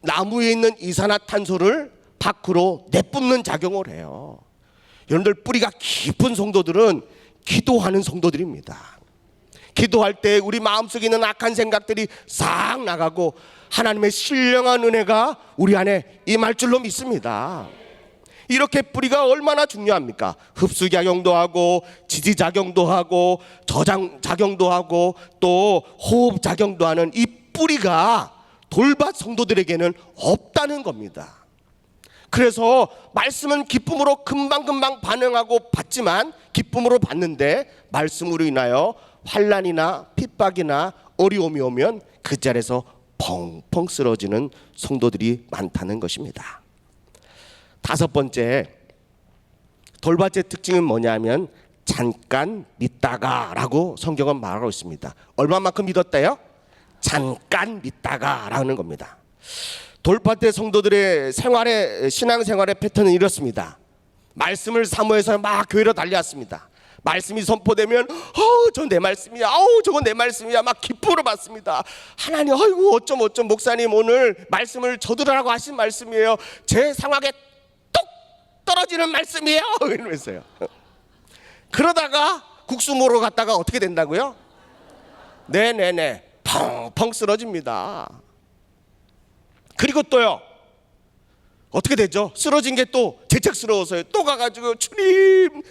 나무에 있는 이산화탄소를 밖으로 내뿜는 작용을 해요. 여러분들 뿌리가 깊은 성도들은 기도하는 성도들입니다. 기도할 때 우리 마음속에 있는 악한 생각들이 싹 나가고 하나님의 신령한 은혜가 우리 안에 임할 줄로 믿습니다. 이렇게 뿌리가 얼마나 중요합니까? 흡수작용도 하고 지지작용도 하고 저장작용도 하고 또 호흡작용도 하는 이 뿌리가 돌밭 성도들에게는 없다는 겁니다. 그래서 말씀은 기쁨으로 금방금방 반응하고 받지만 기쁨으로 받는데 말씀으로 인하여 환난이나 핍박이나 어려움이 오면 그 자리에서 펑펑 쓰러지는 성도들이 많다는 것입니다. 다섯 번째, 돌밭의 특징은 뭐냐면 잠깐 믿다가 라고 성경은 말하고 있습니다. 얼마만큼 믿었대요? 잠깐 믿다가 라는 겁니다. 돌밭의 성도들의 신앙생활의 패턴은 이렇습니다. 말씀을 사모해서 막 교회로 달려왔습니다. 말씀이 선포되면 저 내 말씀이야, 저건 내 말씀이야, 막 기쁨으로 받습니다. 하나님, 아이고 어쩜 목사님 오늘 말씀을 저들으라고 하신 말씀이에요. 제 상황에 뚝 떨어지는 말씀이에요 이러면서요. 그러다가 국수 먹으러 갔다가 어떻게 된다고요? 네네네, 펑펑 쓰러집니다. 그리고 또요 어떻게 되죠? 쓰러진 게 또 재책스러워서요 또 가가지고 주님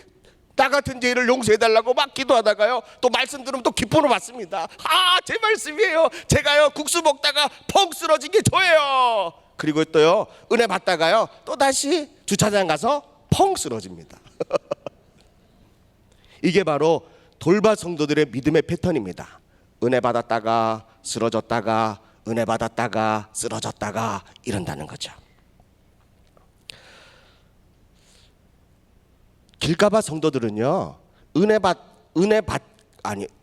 나 같은 죄를 용서해달라고 막 기도하다가요 또 말씀 들으면 또 기쁨으로 받습니다. 제 말씀이에요. 제가요 국수 먹다가 펑 쓰러진 게 저예요. 그리고 또요 은혜 받다가요 또 다시 주차장 가서 펑 쓰러집니다. 이게 바로 돌밭 성도들의 믿음의 패턴입니다. 은혜 받았다가 쓰러졌다가 은혜 받았다가 쓰러졌다가 이런다는 거죠. 길가밭 성도들은요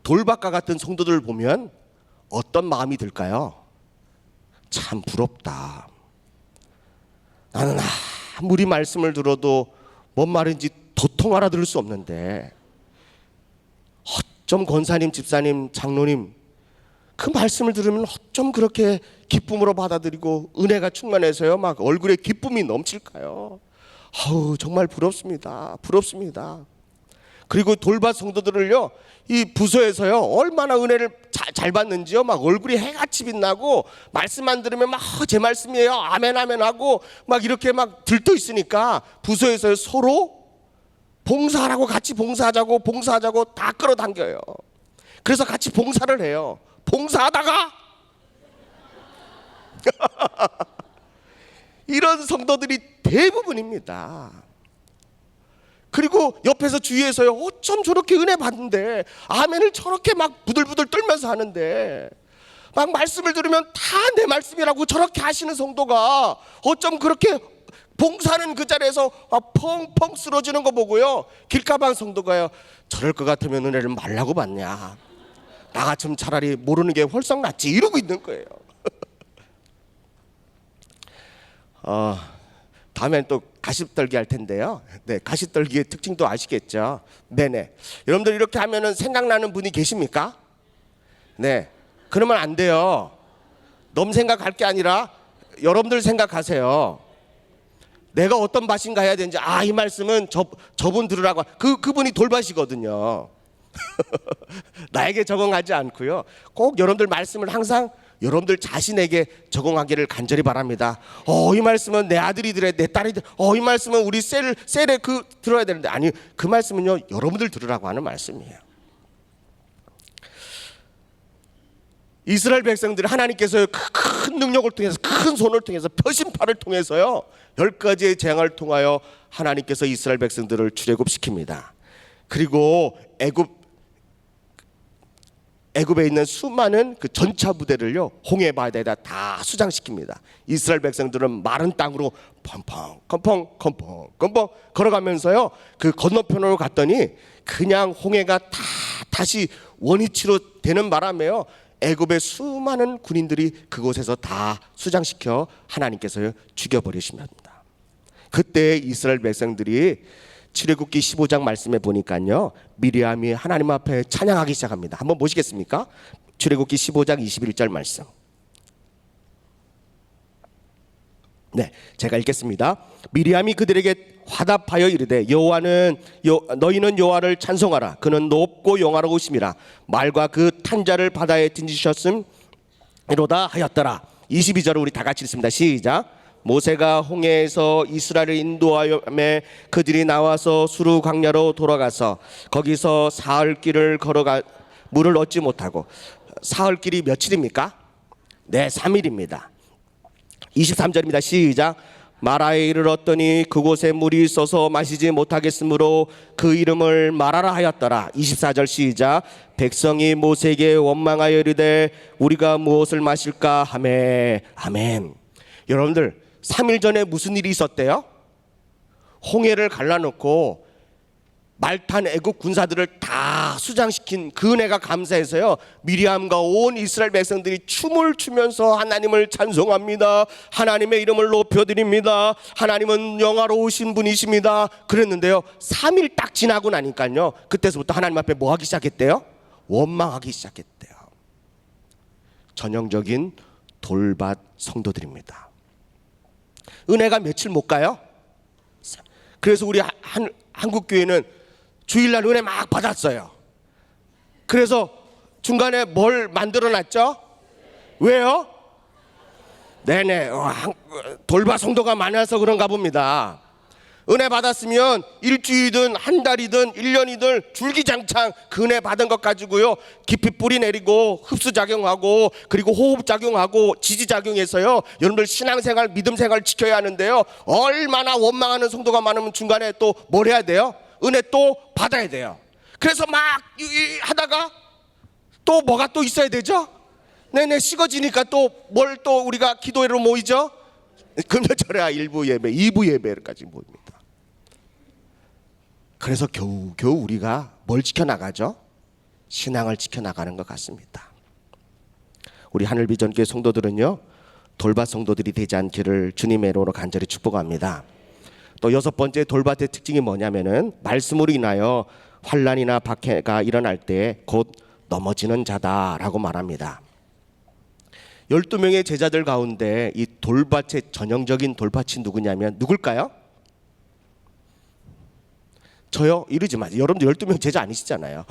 돌밭과 같은 성도들을 보면 어떤 마음이 들까요? 참 부럽다. 나는 아무리 말씀을 들어도 뭔 말인지 도통 알아들을 수 없는데 어쩜 권사님, 집사님, 장로님 그 말씀을 들으면 어쩜 그렇게 기쁨으로 받아들이고 은혜가 충만해서요 막 얼굴에 기쁨이 넘칠까요? 정말 부럽습니다. 그리고 돌밭 성도들을요 이 부서에서요 얼마나 은혜를 잘 받는지요 막 얼굴이 해같이 빛나고 말씀만 들으면 막 제 말씀이에요 아멘 아멘 하고 막 이렇게 막 들떠 있으니까 부서에서 서로 봉사하라고 같이 봉사하자고 다 끌어당겨요. 그래서 같이 봉사를 해요. 봉사하다가 이런 성도들이 대부분입니다. 그리고 옆에서 주위에서요 어쩜 저렇게 은혜 받는데 아멘을 저렇게 막 부들부들 떨면서 하는데 막 말씀을 들으면 다 내 말씀이라고 저렇게 하시는 성도가 어쩜 그렇게 봉사하는 그 자리에서 펑펑 쓰러지는 거 보고요 길가방 성도가요 저럴 것 같으면 은혜를 말라고 받냐, 나같으면 차라리 모르는 게 훨씬 낫지 이러고 있는 거예요. 다음엔 또 가십떨기 할 텐데요. 네, 가십떨기의 특징도 아시겠죠? 네네. 여러분들 이렇게 하면은 생각나는 분이 계십니까? 네, 그러면 안 돼요. 놈 생각할 게 아니라 여러분들 생각하세요. 내가 어떤 밭인가 해야 되는지, 이 말씀은 저분 들으라고. 그분이 돌밭이거든요. 나에게 적응하지 않고요. 꼭 여러분들 말씀을 항상 여러분들 자신에게 적응하기를 간절히 바랍니다. 이 말씀은 내 아들이 들어야 돼, 내 딸이 들어. 이 말씀은 우리 셀에 들어야 되는데, 아니, 그 말씀은요, 여러분들 들으라고 하는 말씀이에요. 이스라엘 백성들이 하나님께서 큰 능력을 통해서, 큰 손을 통해서, 표심팔을 통해서요, 10가지의 재앙을 통하여 하나님께서 이스라엘 백성들을 출애굽시킵니다. 그리고 애굽에 있는 수많은 그 전차 부대를요, 홍해 바다에다 다 수장시킵니다. 이스라엘 백성들은 마른 땅으로 컴펑 걸어가면서요, 그 건너편으로 갔더니 그냥 홍해가 다시 원위치로 되는 바람에요, 애굽의 수많은 군인들이 그곳에서 다 수장시켜 하나님께서 죽여버리십니다. 그때 이스라엘 백성들이 출애굽기 15장 말씀에 보니까요, 미리암이 하나님 앞에 찬양하기 시작합니다. 한번 보시겠습니까? 출애굽기 15장 21절 말씀. 네, 제가 읽겠습니다. 미리암이 그들에게 화답하여 이르되 너희는 여호와를 찬송하라. 그는 높고 영화로우심이라. 말과 그 탄자를 바다에 던지셨음이로다 하였더라. 22절을 우리 다 같이 읽습니다. 시작. 모세가 홍해에서 이스라엘을 인도하여매 그들이 나와서 수르 광야로 돌아가서 거기서 사흘길을 걸어가 물을 얻지 못하고. 사흘길이 며칠입니까? 네, 3일입니다. 23절입니다. 시작. 마라에 이르렀더니 그곳에 물이 있어서 마시지 못하겠으므로 그 이름을 마라라 하였더라. 24절 시작. 백성이 모세에게 원망하여 이르되 우리가 무엇을 마실까 하매. 아멘. 여러분들, 3일 전에 무슨 일이 있었대요? 홍해를 갈라놓고 말탄 애국 군사들을 다 수장시킨 그 은혜가 감사해서요, 미리암과 온 이스라엘 백성들이 춤을 추면서 하나님을 찬송합니다. 하나님의 이름을 높여드립니다. 하나님은 영화로우신 분이십니다. 그랬는데요, 3일 딱 지나고 나니까요, 그때서부터 하나님 앞에 뭐 하기 시작했대요? 원망하기 시작했대요. 전형적인 돌밭 성도들입니다. 은혜가 며칠 못 가요? 그래서 우리 한국교회는 주일날 은혜 막 받았어요. 그래서 중간에 뭘 만들어놨죠? 왜요? 네네, 돌밭 성도가 많아서 그런가 봅니다. 은혜 받았으면 일주일이든 한 달이든 1년이든 줄기장창 그 은혜 받은 것 가지고요, 깊이 뿌리 내리고 흡수작용하고 그리고 호흡작용하고 지지작용해서요, 여러분들 신앙생활 믿음생활 지켜야 하는데요, 얼마나 원망하는 성도가 많으면 중간에 또 뭘 해야 돼요? 은혜 또 받아야 돼요. 그래서 막 하다가 또 뭐가 또 있어야 되죠? 네네, 식어지니까 또 뭘 또 우리가 기도회로 모이죠? 금요절에 1부 예배, 2부 예배까지 모입니다. 그래서 겨우 우리가 뭘 지켜나가죠? 신앙을 지켜나가는 것 같습니다. 우리 하늘비전교회 성도들은요, 돌밭 성도들이 되지 않기를 주님의 이름으로 간절히 축복합니다. 또 6번째 돌밭의 특징이 뭐냐면은, 말씀으로 인하여 환난이나 박해가 일어날 때 곧 넘어지는 자다라고 말합니다. 12명의 제자들 가운데 이 돌밭의 전형적인 돌밭이 누구냐면 누굴까요? 저요? 이러지 마세요. 여러분들 12명 제자 아니시잖아요.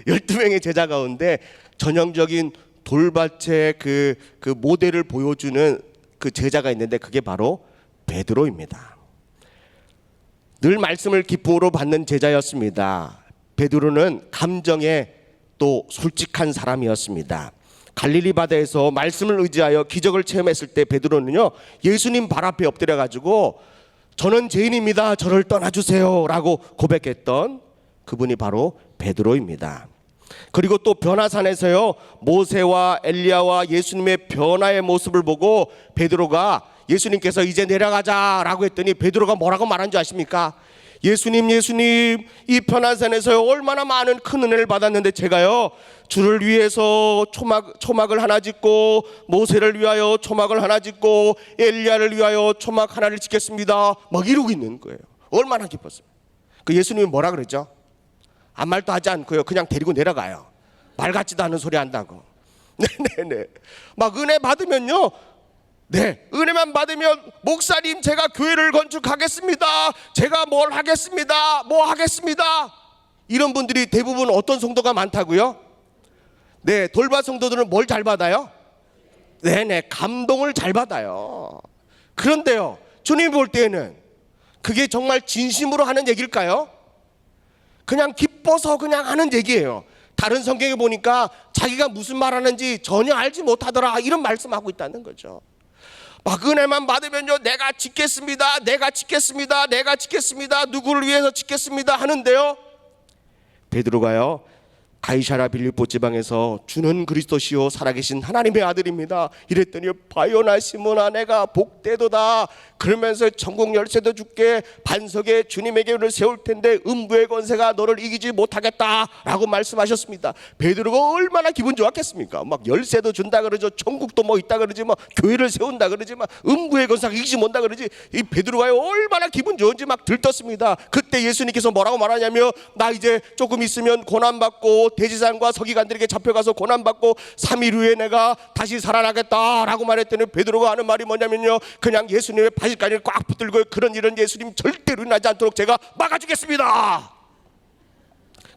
12명의 제자 가운데 전형적인 돌밭의 그 모델을 보여주는 그 제자가 있는데, 그게 바로 베드로입니다. 늘 말씀을 기쁨으로 받는 제자였습니다. 베드로는 감정에 또 솔직한 사람이었습니다. 갈릴리 바다에서 말씀을 의지하여 기적을 체험했을 때 베드로는요, 예수님 발 앞에 엎드려 가지고 저는 죄인입니다, 저를 떠나주세요 라고 고백했던 그분이 바로 베드로입니다. 그리고 또 변화산에서요, 모세와 엘리야와 예수님의 변화의 모습을 보고 베드로가 예수님께서 이제 내려가자라고 했더니 베드로가 뭐라고 말한 줄 아십니까? 예수님, 이 변화산에서 얼마나 많은 큰 은혜를 받았는데 제가요, 주를 위해서 초막을 하나 짓고, 모세를 위하여 초막을 하나 짓고, 엘리야를 위하여 초막 하나를 짓겠습니다, 막 이러고 있는 거예요. 얼마나 기뻤어요. 그 예수님이 뭐라 그랬죠? 아무 말도 하지 않고요, 그냥 데리고 내려가요. 말 같지도 않은 소리 한다고. 네네네. 막 은혜 받으면요. 네, 은혜만 받으면 목사님 제가 교회를 건축하겠습니다. 제가 뭘 하겠습니다. 뭐 하겠습니다. 이런 분들이 대부분 어떤 성도가 많다고요? 네, 돌밭 성도들은 뭘 잘 받아요? 네네, 감동을 잘 받아요. 그런데요, 주님 볼 때에는 그게 정말 진심으로 하는 얘기일까요? 그냥 기뻐서 그냥 하는 얘기예요. 다른 성경에 보니까 자기가 무슨 말 하는지 전혀 알지 못하더라, 이런 말씀하고 있다는 거죠. 막 은혜만 받으면요, 내가 짓겠습니다, 내가 짓겠습니다, 내가 짓겠습니다, 누구를 위해서 짓겠습니다 하는데요, 베드로가요, 가이사랴 빌립보 지방에서 주는 그리스도시요 살아계신 하나님의 아들입니다 이랬더니, 바요나 시몬아 내가 복되도다, 그러면서 전국 열쇠도 줄게, 반석에 주님의 교회를 세울 텐데 음부의 권세가 너를 이기지 못하겠다라고 말씀하셨습니다. 베드로가 얼마나 기분 좋았겠습니까? 막 열쇠도 준다 그러죠, 천국도 뭐 있다 그러지, 막 교회를 세운다 그러지, 막 음부의 권세가 이기지 못한다 그러지. 이 베드로가 얼마나 기분 좋은지 막 들떴습니다. 그때 예수님께서 뭐라고 말하냐면, 나 이제 조금 있으면 고난받고 대지상과 서기관들에게 잡혀가서 고난받고 3일 후에 내가 다시 살아나겠다라고 말했더니, 베드로가 하는 말이 뭐냐면요, 그냥 예수님의 바지가니를 꽉 붙들고, 그런 일은 예수님 절대로 일어나지 않도록 제가 막아주겠습니다.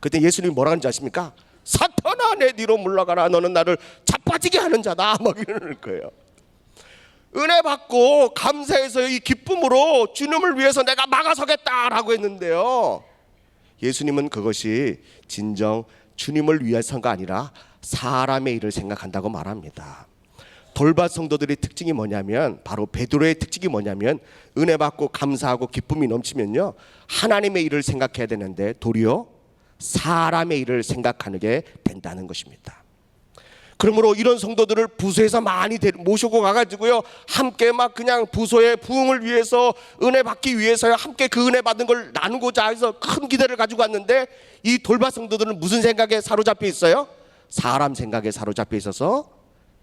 그때 예수님이 뭐라 하는지 아십니까? 사탄아 내 뒤로 물러가라, 너는 나를 자빠지게 하는 자다, 막 이러는 거예요. 은혜 받고 감사해서 이 기쁨으로 주님을 위해서 내가 막아서겠다라고 했는데요, 예수님은 그것이 진정 주님을 위해서가 아니라 사람의 일을 생각한다고 말합니다. 돌밭 성도들의 특징이 뭐냐면, 바로 베드로의 특징이 뭐냐면, 은혜 받고 감사하고 기쁨이 넘치면요, 하나님의 일을 생각해야 되는데 도리어 사람의 일을 생각하는 게 된다는 것입니다. 그러므로 이런 성도들을 부서에서 많이 모시고 가가지고요, 함께 막 그냥 부서의 부흥을 위해서, 은혜 받기 위해서요, 함께 그 은혜 받은 걸 나누고자 해서 큰 기대를 가지고 왔는데, 이 돌밭 성도들은 무슨 생각에 사로잡혀 있어요? 사람 생각에 사로잡혀 있어서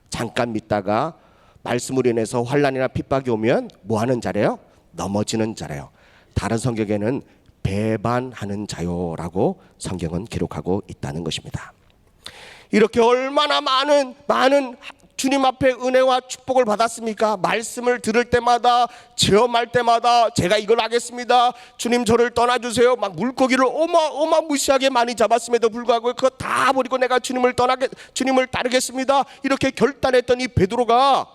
잠깐 믿다가 말씀으로 인해서 환난이나 핍박이 오면 뭐 하는 자래요? 넘어지는 자래요. 다른 성경에는 배반하는 자요라고 성경은 기록하고 있다는 것입니다. 이렇게 얼마나 많은 주님 앞에 은혜와 축복을 받았습니까? 말씀을 들을 때마다, 체험할 때마다 제가 이걸 하겠습니다, 주님 저를 떠나주세요, 막 물고기를 어마무시하게 많이 잡았음에도 불구하고 그거 다 버리고 내가 주님을 따르겠습니다, 이렇게 결단했던 이 베드로가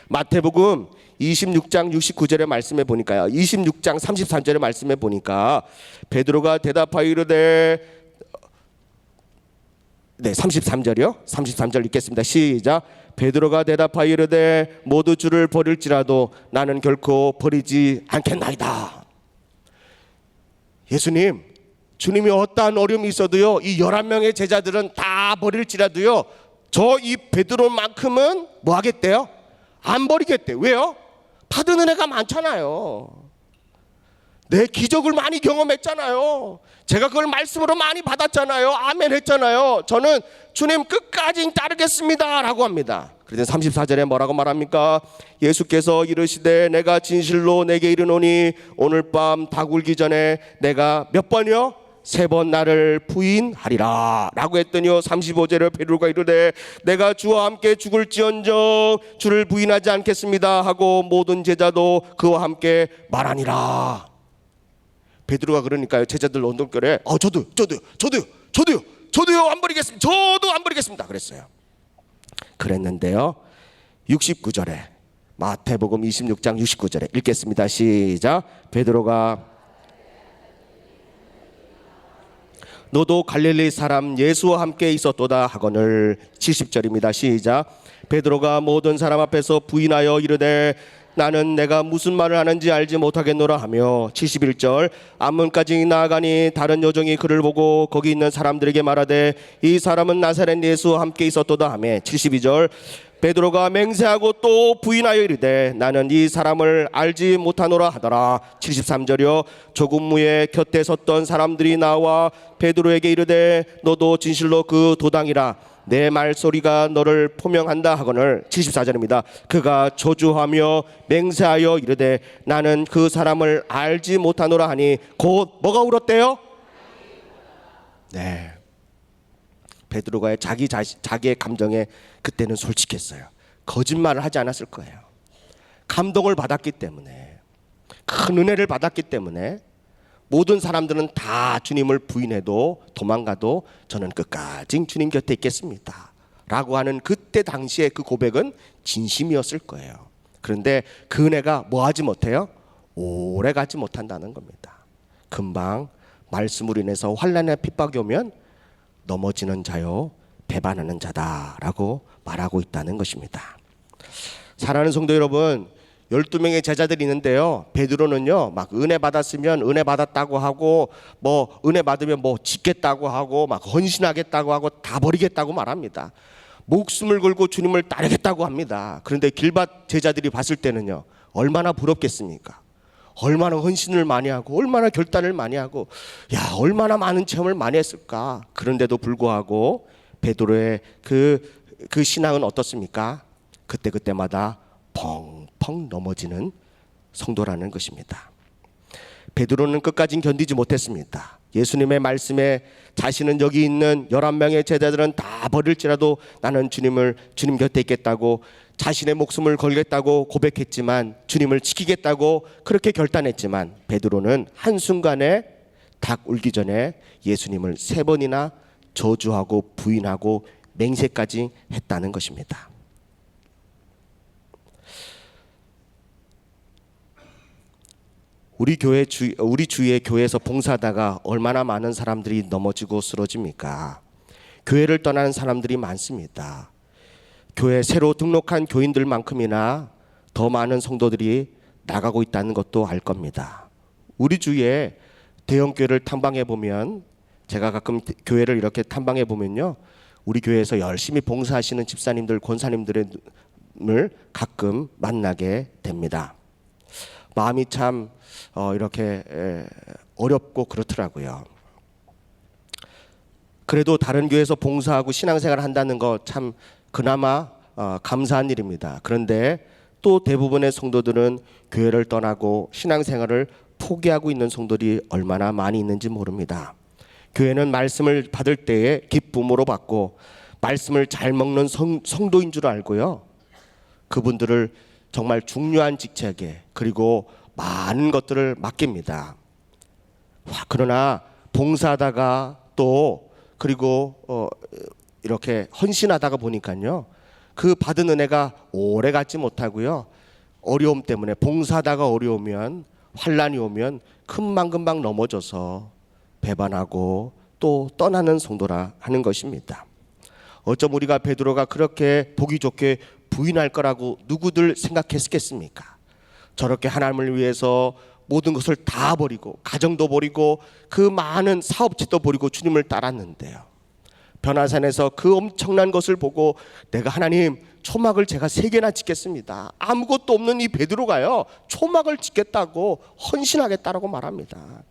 마태복음 26장 69절의 말씀에 보니까요, 26장 33절의 말씀에 보니까, 베드로가 대답하여 이르되, 네, 33절이요. 33절 읽겠습니다. 시작. 베드로가 대답하여 이르되 모두 주를 버릴지라도 나는 결코 버리지 않겠나이다. 예수님, 주님이 어떠한 어려움이 있어도요, 이 11명의 제자들은 다 버릴지라도요, 저 이 베드로만큼은 뭐 하겠대요? 안 버리겠대. 왜요? 받은 은혜가 많잖아요. 네, 기적을 많이 경험했잖아요. 제가 그걸 말씀으로 많이 받았잖아요. 아멘 했잖아요. 저는 주님 끝까지 따르겠습니다 라고 합니다. 그래서 34절에 뭐라고 말합니까? 예수께서 이르시되 내가 진실로 내게 이르노니 오늘 밤 다굴기 전에 내가 몇 번이요? 3번 나를 부인하리라 라고 했더니요, 35절에 베드로가 이르되 내가 주와 함께 죽을지언정 주를 부인하지 않겠습니다 하고 모든 제자도 그와 함께 말하니라. 베드로가 그러니까요, 제자들 언덕결에 저도요 안 버리겠습니다, 저도 안 버리겠습니다 그랬어요. 그랬는데요, 69절에 마태복음 26장 69절에 읽겠습니다. 시작. 베드로가 너도 갈릴리 사람 예수와 함께 있었도다 하거늘. 70절입니다. 시작. 베드로가 모든 사람 앞에서 부인하여 이르되 나는 내가 무슨 말을 하는지 알지 못하겠노라 하며. 71절 앞문까지 나아가니 다른 여종이 그를 보고 거기 있는 사람들에게 말하되 이 사람은 나사렛 예수와 함께 있었도다 하며. 72절 베드로가 맹세하고 또 부인하여 이르되 나는 이 사람을 알지 못하노라 하더라. 73절이요 조금 후에 곁에 섰던 사람들이 나와 베드로에게 이르되 너도 진실로 그 도당이라 내 말소리가 너를 포명한다 하거늘. 74절입니다. 그가 저주하며 맹세하여 이르되 나는 그 사람을 알지 못하노라 하니 곧 뭐가 울었대요? 네, 베드로가 자기의 감정에 그때는 솔직했어요. 거짓말을 하지 않았을 거예요. 감동을 받았기 때문에, 큰 은혜를 받았기 때문에 모든 사람들은 다 주님을 부인해도 도망가도 저는 끝까지 주님 곁에 있겠습니다 라고 하는 그때 당시에 그 고백은 진심이었을 거예요. 그런데 그 은혜가 뭐 하지 못해요? 오래 가지 못한다는 겁니다. 금방 말씀으로 인해서 환난의 핍박이 오면 넘어지는 자요 배반하는 자다라고 말하고 있다는 것입니다. 사랑하는 성도 여러분, 12명의 제자들이 있는데요, 베드로는요 막 은혜 받았으면 은혜 받았다고 하고 뭐 은혜 받으면 뭐 짓겠다고 하고 막 헌신하겠다고 하고 다 버리겠다고 말합니다. 목숨을 걸고 주님을 따르겠다고 합니다. 그런데 길밭 제자들이 봤을 때는요 얼마나 부럽겠습니까? 얼마나 헌신을 많이 하고 얼마나 결단을 많이 하고 얼마나 많은 체험을 많이 했을까. 그런데도 불구하고 베드로의 그 신앙은 어떻습니까? 그때마다 펑펑 넘어지는 성도라는 것입니다. 베드로는 끝까지 견디지 못했습니다. 예수님의 말씀에 자신은 여기 있는 11명의 제자들은 다 버릴지라도 나는 주님 곁에 있겠다고 자신의 목숨을 걸겠다고 고백했지만, 주님을 지키겠다고 그렇게 결단했지만, 베드로는 한순간에 닭 울기 전에 예수님을 3번이나 저주하고 부인하고 맹세까지 했다는 것입니다. 우리 주위의 교회에서 봉사하다가 얼마나 많은 사람들이 넘어지고 쓰러집니까? 교회를 떠나는 사람들이 많습니다. 교회 새로 등록한 교인들만큼이나 더 많은 성도들이 나가고 있다는 것도 알 겁니다. 우리 주위에 대형 교회를 탐방해 보면, 제가 가끔 교회를 이렇게 탐방해 보면요, 우리 교회에서 열심히 봉사하시는 집사님들, 권사님들을 가끔 만나게 됩니다. 마음이 참 이렇게 어렵고 그렇더라고요. 그래도 다른 교회에서 봉사하고 신앙생활을 한다는 거 참 그나마 감사한 일입니다. 그런데 또 대부분의 성도들은 교회를 떠나고 신앙생활을 포기하고 있는 성도들이 얼마나 많이 있는지 모릅니다. 교회는 말씀을 받을 때에 기쁨으로 받고 말씀을 잘 먹는 성도인 줄 알고요, 그분들을 정말 중요한 직책에 그리고 많은 것들을 맡깁니다. 그러나 봉사하다가 또 그리고 이렇게 헌신하다가 보니까요, 그 받은 은혜가 오래 갖지 못하고요, 어려움 때문에 봉사하다가 어려우면, 환난이 오면 금방금방 넘어져서 배반하고 또 떠나는 성도라 하는 것입니다. 어쩜 우리가 베드로가 그렇게 보기 좋게 부인할 거라고 누구들 생각했겠습니까? 저렇게 하나님을 위해서 모든 것을 다 버리고 가정도 버리고 그 많은 사업체도 버리고 주님을 따랐는데요, 변화산에서 그 엄청난 것을 보고 내가 하나님 초막을 제가 3개나 짓겠습니다, 아무것도 없는 이 베드로가요 초막을 짓겠다고 헌신하겠다라고 말합니다.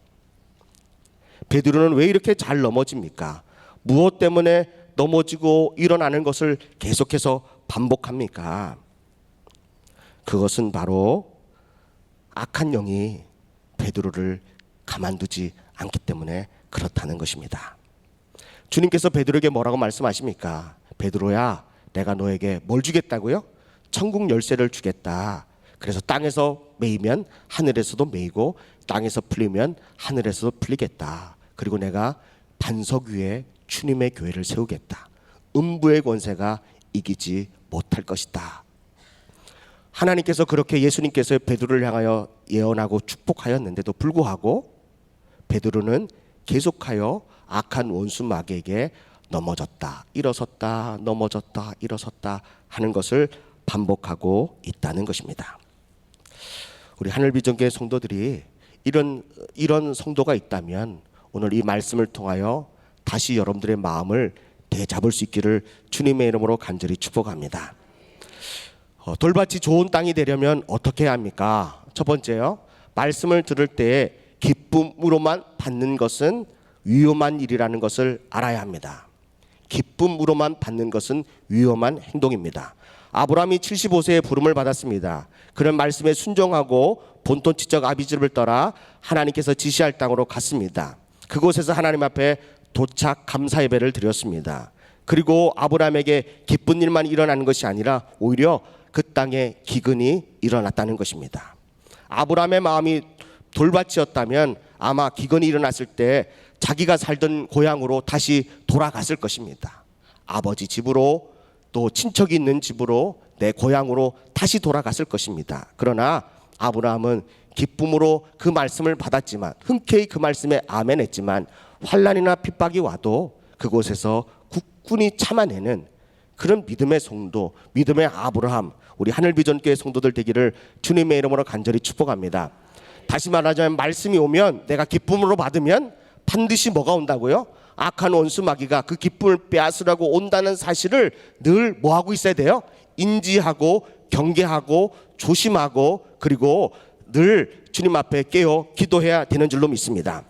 베드로는 왜 이렇게 잘 넘어집니까? 무엇 때문에 넘어지고 일어나는 것을 계속해서 반복합니까? 그것은 바로 악한 영이 베드로를 가만두지 않기 때문에 그렇다는 것입니다. 주님께서 베드로에게 뭐라고 말씀하십니까? 베드로야, 내가 너에게 뭘 주겠다고요? 천국 열쇠를 주겠다. 그래서 땅에서 매이면 하늘에서도 매이고 땅에서 풀리면 하늘에서도 풀리겠다. 그리고 내가 반석 위에 주님의 교회를 세우겠다. 음부의 권세가 이기지 못할 것이다. 하나님께서 그렇게 예수님께서 베드로를 향하여 예언하고 축복하였는데도 불구하고 베드로는 계속하여 악한 원수 마귀에게 넘어졌다 일어섰다 넘어졌다 일어섰다 하는 것을 반복하고 있다는 것입니다. 우리 하늘비전교회 성도들이 이런 성도가 있다면 오늘 이 말씀을 통하여 다시 여러분들의 마음을 되잡을 수 있기를 주님의 이름으로 간절히 축복합니다. 돌밭이 좋은 땅이 되려면 어떻게 해야 합니까? 첫 번째요, 말씀을 들을 때 기쁨으로만 받는 것은 위험한 일이라는 것을 알아야 합니다. 기쁨으로만 받는 것은 위험한 행동입니다. 아브라함이 75세에 부름을 받았습니다. 그런 말씀에 순종하고 본토지적 아비집을 떠나 하나님께서 지시할 땅으로 갔습니다. 그곳에서 하나님 앞에 도착 감사 예배를 드렸습니다. 그리고 아브라함에게 기쁜 일만 일어나는 것이 아니라 오히려 그 땅에 기근이 일어났다는 것입니다. 아브라함의 마음이 돌밭이었다면 아마 기근이 일어났을 때 자기가 살던 고향으로 다시 돌아갔을 것입니다. 아버지 집으로, 또 친척이 있는 집으로, 내 고향으로 다시 돌아갔을 것입니다. 그러나 아브라함은 기쁨으로 그 말씀을 받았지만, 흔쾌히 그 말씀에 아멘했지만, 환난이나 핍박이 와도 그곳에서 굳건히 참아내는 그런 믿음의 성도, 믿음의 아브라함, 우리 하늘비전교회 성도들 되기를 주님의 이름으로 간절히 축복합니다. 다시 말하자면 말씀이 오면, 내가 기쁨으로 받으면 반드시 뭐가 온다고요? 악한 원수 마귀가 그 기쁨을 빼앗으려고 온다는 사실을 늘 뭐하고 있어야 돼요? 인지하고 경계하고 조심하고, 그리고 늘 주님 앞에 깨어 기도해야 되는 줄로 믿습니다.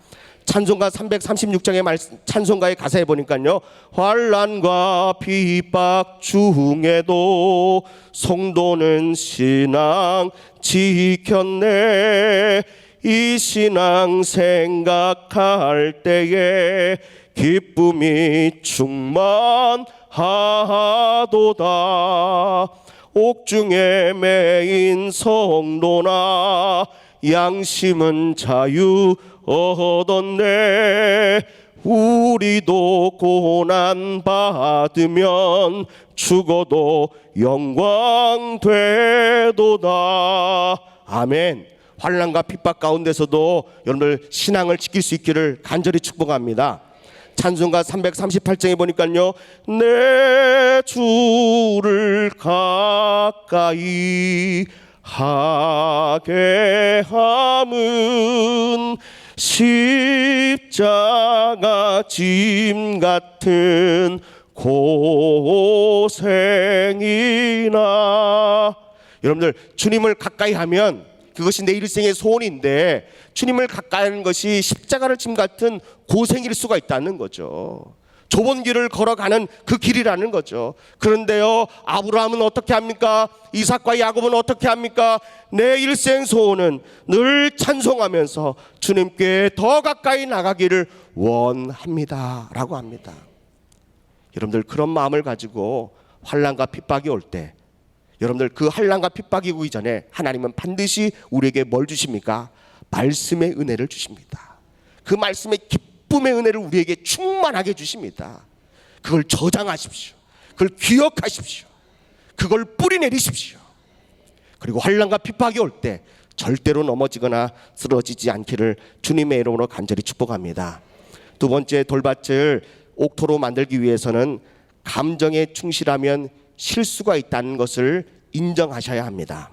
찬송가 336장의 찬송가의 가사에 보니까요, 환난과 핍박 중에도 성도는 신앙 지켰네. 이 신앙 생각할 때에 기쁨이 충만하도다. 옥중에 매인 성도나 양심은 자유 얻었네. 우리도 고난 받으면 죽어도 영광 되도다. 아멘. 환난과 핍박 가운데서도 여러분들 신앙을 지킬 수 있기를 간절히 축복합니다. 찬송가 338장에 보니까요, 내 주를 가까이 하게 함은 십자가 짐 같은 고생이나. 여러분들 주님을 가까이 하면 그것이 내 일생의 소원인데, 주님을 가까이 하는 것이 십자가를 짐 같은 고생일 수가 있다는 거죠. 좁은 길을 걸어가는 그 길이라는 거죠. 그런데요, 아브라함은 어떻게 합니까? 이삭과 야곱은 어떻게 합니까? 내 일생 소원은 늘 찬송하면서 주님께 더 가까이 나가기를 원합니다 라고 합니다. 여러분들 그런 마음을 가지고 환난과 핍박이 올 때, 여러분들 그 환난과 핍박이 오기 전에 하나님은 반드시 우리에게 뭘 주십니까? 말씀의 은혜를 주십니다. 그 말씀의 기쁨의 은혜를 우리에게 충만하게 주십니다. 그걸 저장하십시오. 그걸 기억하십시오. 그걸 뿌리내리십시오. 그리고 환난과 핍박이 올 때 절대로 넘어지거나 쓰러지지 않기를 주님의 이름으로 간절히 축복합니다. 두 번째, 돌밭을 옥토로 만들기 위해서는 감정에 충실하면 실수가 있다는 것을 인정하셔야 합니다.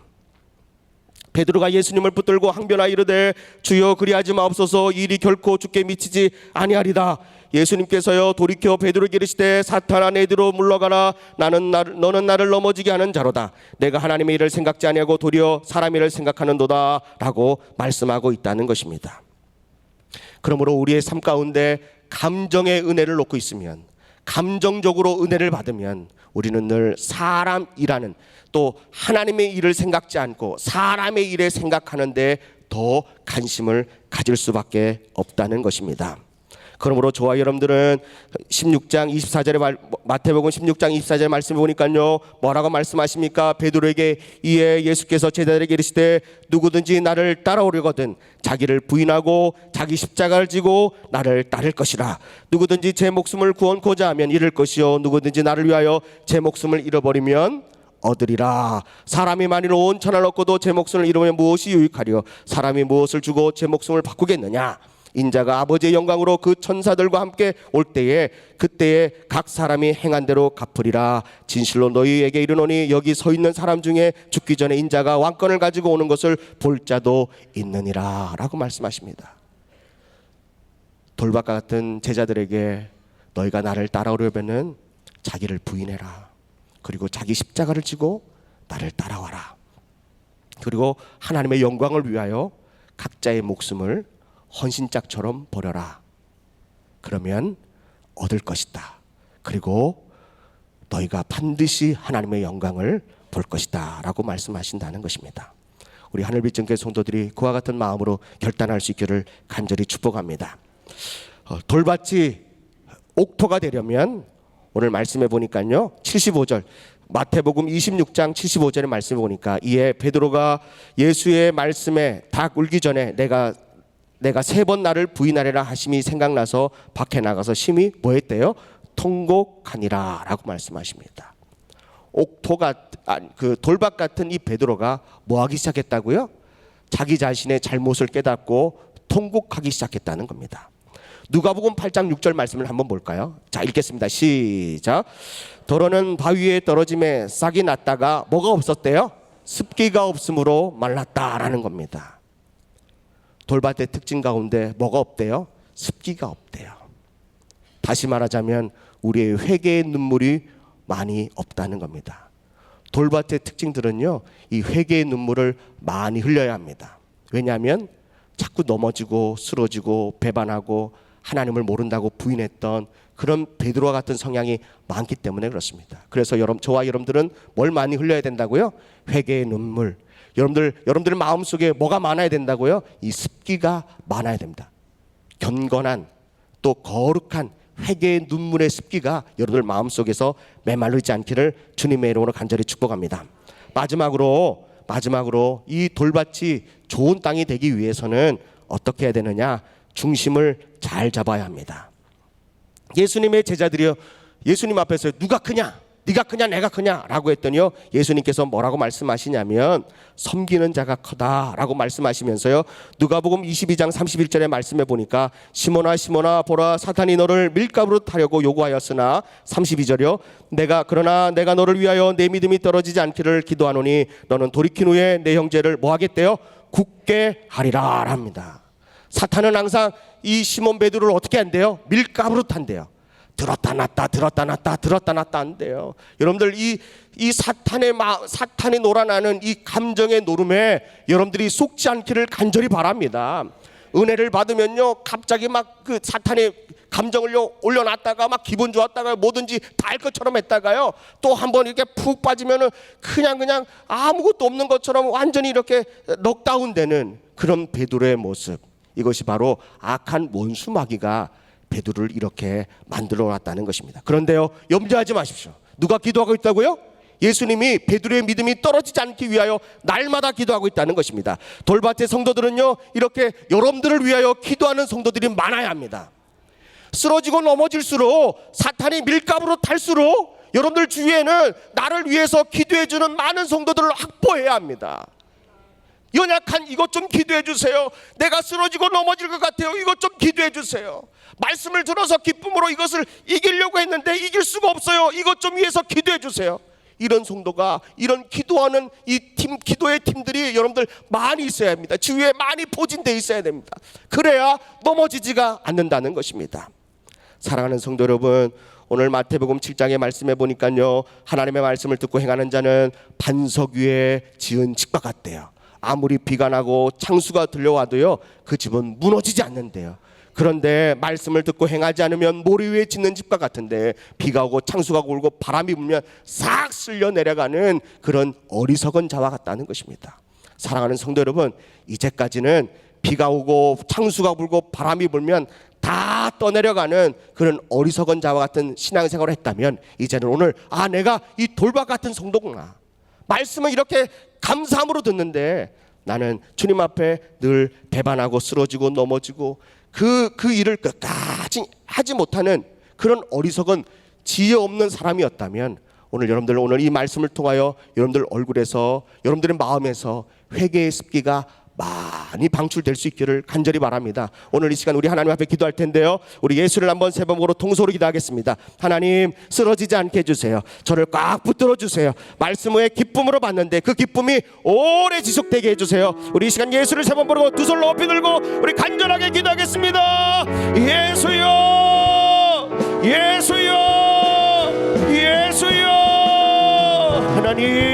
베드로가 예수님을 붙들고 항변하여 이르되 주여 그리하지 마옵소서, 일이 결코 주께 미치지 아니하리다. 예수님께서요 돌이켜 베드로에게 이르시되 사탄아 내뒤로 물러가라. 너는 나를 넘어지게 하는 자로다. 내가 하나님의 일을 생각지 아니하고 도리어 사람의 일을 생각하는도다 라고 말씀하고 있다는 것입니다. 그러므로 우리의 삶 가운데 감정의 은혜를 놓고 있으면, 감정적으로 은혜를 받으면 우리는 늘 사람 일하는, 또 하나님의 일을 생각지 않고 사람의 일에 생각하는데 더 관심을 가질 수밖에 없다는 것입니다. 그러므로 저와 여러분들은 16장 24절에 마태복음 16장 24절 말씀을 보니까요, 뭐라고 말씀하십니까? 베드로에게 이에 예수께서 제자들에게 이르시되 누구든지 나를 따라오려거든 자기를 부인하고 자기 십자가를 지고 나를 따를 것이라. 누구든지 제 목숨을 구원코자 하면 잃을 것이요 누구든지 나를 위하여 제 목숨을 잃어버리면 얻으리라. 사람이 만일 온 천하를 얻고도 제 목숨을 잃으면 무엇이 유익하리요? 사람이 무엇을 주고 제 목숨을 바꾸겠느냐? 인자가 아버지의 영광으로 그 천사들과 함께 올 때에 그때에 각 사람이 행한 대로 갚으리라. 진실로 너희에게 이르노니 여기 서 있는 사람 중에 죽기 전에 인자가 왕권을 가지고 오는 것을 볼 자도 있느니라 라고 말씀하십니다. 돌밭과 같은 제자들에게 너희가 나를 따라오려면 자기를 부인해라. 그리고 자기 십자가를 지고 나를 따라와라. 그리고 하나님의 영광을 위하여 각자의 목숨을 헌신짝처럼 버려라. 그러면 얻을 것이다. 그리고 너희가 반드시 하나님의 영광을 볼 것이다 라고 말씀하신다는 것입니다. 우리 하늘빛전교회 성도들이 그와 같은 마음으로 결단할 수 있기를 간절히 축복합니다. 돌밭이 옥토가 되려면 오늘 말씀해 보니까요 75절 마태복음 26장 75절의 말씀을 보니까 이에 베드로가 예수의 말씀에 닭 울기 전에 내가 3번 나를 부인하리라 하심이 생각나서 밖에 나가서 심히 뭐 했대요? 통곡하니라 라고 말씀하십니다. 그 돌박 같은 이 베드로가 뭐 하기 시작했다고요? 자기 자신의 잘못을 깨닫고 통곡하기 시작했다는 겁니다. 누가복음 8장 6절 말씀을 한번 볼까요? 자, 읽겠습니다. 시작. 더러는 바위에 떨어짐에 싹이 났다가 뭐가 없었대요? 습기가 없으므로 말랐다라는 겁니다. 돌밭의 특징 가운데 뭐가 없대요? 습기가 없대요. 다시 말하자면 우리의 회개의 눈물이 많이 없다는 겁니다. 돌밭의 특징들은요, 이 회개의 눈물을 많이 흘려야 합니다. 왜냐하면 자꾸 넘어지고 쓰러지고 배반하고 하나님을 모른다고 부인했던 그런 베드로와 같은 성향이 많기 때문에 그렇습니다. 그래서 저와 여러분들은 뭘 많이 흘려야 된다고요? 회개의 눈물. 여러분들 마음속에 뭐가 많아야 된다고요? 이 습기가 많아야 됩니다. 경건한 또 거룩한 회개의 눈물의 습기가 여러분들 마음속에서 메마르지 않기를 주님의 이름으로 간절히 축복합니다. 마지막으로 이 돌밭이 좋은 땅이 되기 위해서는 어떻게 해야 되느냐? 중심을 잘 잡아야 합니다. 예수님의 제자들이요, 예수님 앞에서 누가 크냐? 네가 크냐 내가 크냐? 라고 했더니요, 예수님께서 뭐라고 말씀하시냐면 섬기는 자가 크다라고 말씀하시면서요, 누가복음 22장 31절의 말씀에 보니까 시몬아 시몬아 보라 사탄이 너를 밀가루로 타려고 요구하였으나 32절이요, 그러나 내가 너를 위하여 내 믿음이 떨어지지 않기를 기도하노니 너는 돌이킨 후에 내 형제를 뭐 하겠대요? 굳게 하리라 합니다. 사탄은 항상 이 시몬 베드로를 어떻게 한대요? 밀가루로 탄대요. 들었다 놨다 한대요. 여러분들 이 사탄이 놀아나는 이 감정의 노름에 여러분들이 속지 않기를 간절히 바랍니다. 은혜를 받으면요, 갑자기 막 그 사탄의 감정을 올려놨다가 막 기분 좋았다가 뭐든지 다 할 것처럼 했다가요, 또 한번 이렇게 푹 빠지면은 그냥 아무것도 없는 것처럼 완전히 이렇게 넉다운되는 그런 베드로의 모습. 이것이 바로 악한 원수 마귀가 베드로를 이렇게 만들어 놨다는 것입니다. 그런데요, 염려하지 마십시오. 누가 기도하고 있다고요? 예수님이 베드로의 믿음이 떨어지지 않기 위하여 날마다 기도하고 있다는 것입니다. 돌밭의 성도들은요, 이렇게 여러분들을 위하여 기도하는 성도들이 많아야 합니다. 쓰러지고 넘어질수록, 사탄이 밀가루로 탈수록 여러분들 주위에는 나를 위해서 기도해주는 많은 성도들을 확보해야 합니다. 연약한 이것 좀 기도해 주세요. 내가 쓰러지고 넘어질 것 같아요. 이것 좀 기도해 주세요. 말씀을 들어서 기쁨으로 이것을 이기려고 했는데 이길 수가 없어요. 이것 좀 위해서 기도해 주세요. 이런 성도가, 이런 기도하는 기도의 팀들이 여러분들 많이 있어야 합니다. 주위에 많이 포진되어 있어야 됩니다. 그래야 넘어지지가 않는다는 것입니다. 사랑하는 성도 여러분, 오늘 마태복음 7장의 말씀에 보니까요, 하나님의 말씀을 듣고 행하는 자는 반석 위에 지은 집과 같대요. 아무리 비가 나고 창수가 들려와도요, 그 집은 무너지지 않는데요. 그런데 말씀을 듣고 행하지 않으면 모래 위에 짓는 집과 같은데 비가 오고 창수가 불고 바람이 불면 싹 쓸려 내려가는 그런 어리석은 자와 같다는 것입니다. 사랑하는 성도 여러분, 이제까지는 비가 오고 창수가 불고 바람이 불면 다 떠내려가는 그런 어리석은 자와 같은 신앙생활을 했다면, 이제는 오늘 내가 이 돌박 같은 성도구나, 말씀을 이렇게 감사함으로 듣는데 나는 주님 앞에 늘 배반하고 쓰러지고 넘어지고 그 일을 끝까지 하지 못하는 그런 어리석은 지혜 없는 사람이었다면, 오늘 이 말씀을 통하여 여러분들 얼굴에서, 여러분들의 마음에서 회개의 습기가 많이 방출될 수 있기를 간절히 바랍니다. 오늘 이 시간 우리 하나님 앞에 기도할 텐데요, 우리 예수를 한번 세 번으로 통소로 기도하겠습니다. 하나님, 쓰러지지 않게 해주세요. 저를 꽉 붙들어 주세요. 말씀의 기쁨으로 받는데 그 기쁨이 오래 지속되게 해주세요. 우리 이 시간 예수를 세 번 부르고 두 손 높이 들고 우리 간절하게 기도하겠습니다. 예수여, 예수여, 예수여. 하나님,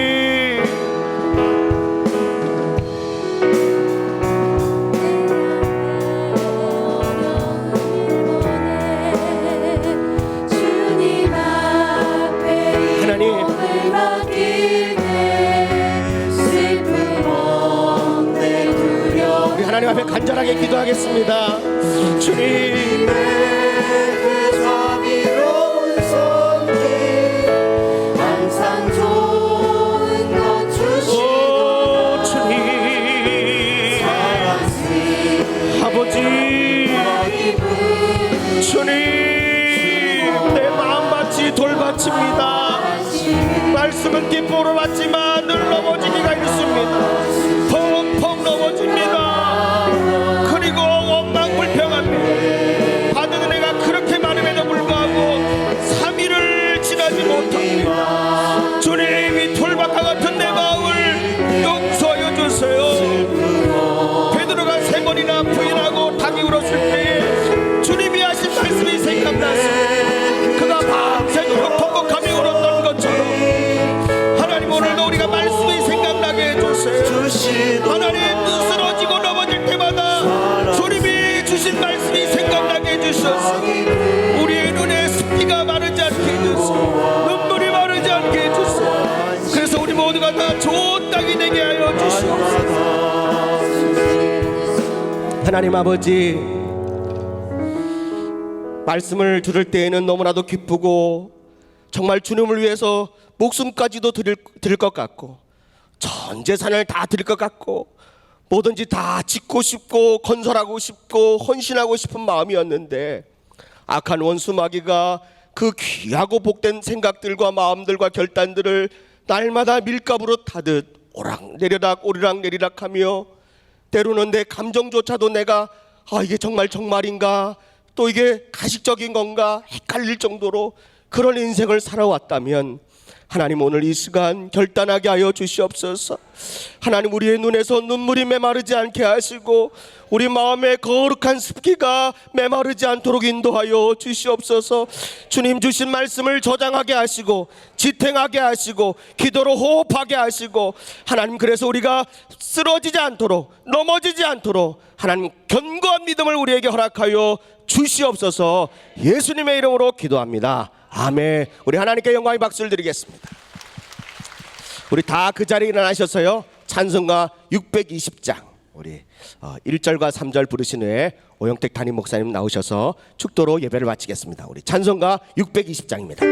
하나님 앞에 간절하게 기도하겠습니다. 주님의 그 자비로운 손 있습니다. 말씀은 기쁨으로 받지만 늘 넘어지기가 있습니다. 펑펑 넘어집니다. 그리고 원망불평합니다. 받은 은혜가 그렇게 많음에도 불구하고 3일을 지나지 못합니다. 주님이 돌박과 같은 내 마음을 용서하여 주세요. 베드로가 3번이나 부인하고 닭이 울었을 때에 주님이 하신 말씀이 생각나서 그가 밤새도록 통곡하며 울었던 것처럼 하나님, 오늘도 우리가 말씀이 생각나게 해주세요. 하나님, 쓰러지고 넘어질 때마다 주님이 주신 말씀이 생각나게 해주셔서 우리의 눈에 습기가 마르지 않게 해주세요. 눈물이 마르지 않게 해주세요. 그래서 우리 모두가 다 좋은 땅이 되게 하여 주시옵소서. 하나님 아버지, 말씀을 들을 때에는 너무나도 기쁘고 정말 주님을 위해서 목숨까지도 드릴 것 같고 전 재산을 다 드릴 것 같고 뭐든지 다 짓고 싶고 건설하고 싶고 헌신하고 싶은 마음이었는데, 악한 원수 마귀가 그 귀하고 복된 생각들과 마음들과 결단들을 날마다 밀가부로 타듯 오락내리락 오르락내리락 하며, 때로는 내 감정조차도 내가 이게 정말인가, 또 이게 가식적인 건가 헷갈릴 정도로 그런 인생을 살아왔다면, 하나님 오늘 이 시간 결단하게 하여 주시옵소서. 하나님, 우리의 눈에서 눈물이 메마르지 않게 하시고 우리 마음에 거룩한 습기가 메마르지 않도록 인도하여 주시옵소서. 주님 주신 말씀을 저장하게 하시고 지탱하게 하시고 기도로 호흡하게 하시고, 하나님, 그래서 우리가 쓰러지지 않도록 넘어지지 않도록 하나님 견고한 믿음을 우리에게 허락하여 주시옵소서. 예수님의 이름으로 기도합니다. 아멘. 우리 하나님께 영광의 박수를 드리겠습니다. 우리 다 그 자리에 일어나셔서요, 찬송가 620장 우리 1절과 3절 부르신 후에 오영택 담임 목사님 나오셔서 축도로 예배를 마치겠습니다. 우리 찬송가 620장입니다.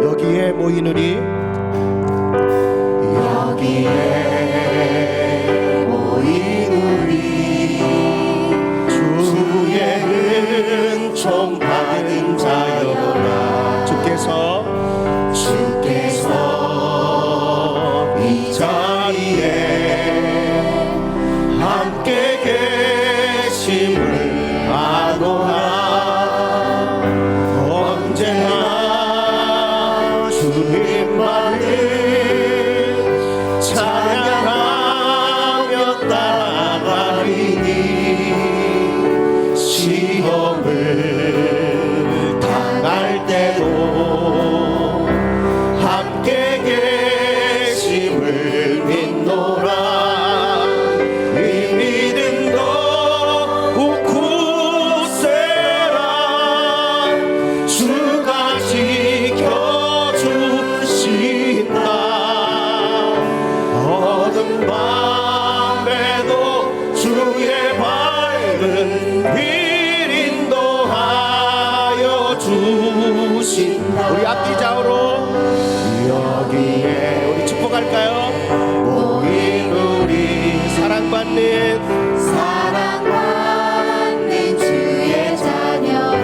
여기에 모이느니 총 받은 자여라. 주께서 이 자리에 함께 계심을 아노라. 언제나 주님만을 찬양하며 따라가리니, 시험을 당할 때도 함께 계심을 믿노라. 이 믿음도 굳세라. 주가 지켜주신다. 어둠 밤에도 주의 밝은 빛 주신다. 우리 앞뒤 좌우로 여기에 우리 축복할까요? 모인 우리 사랑받는 주의 자녀라.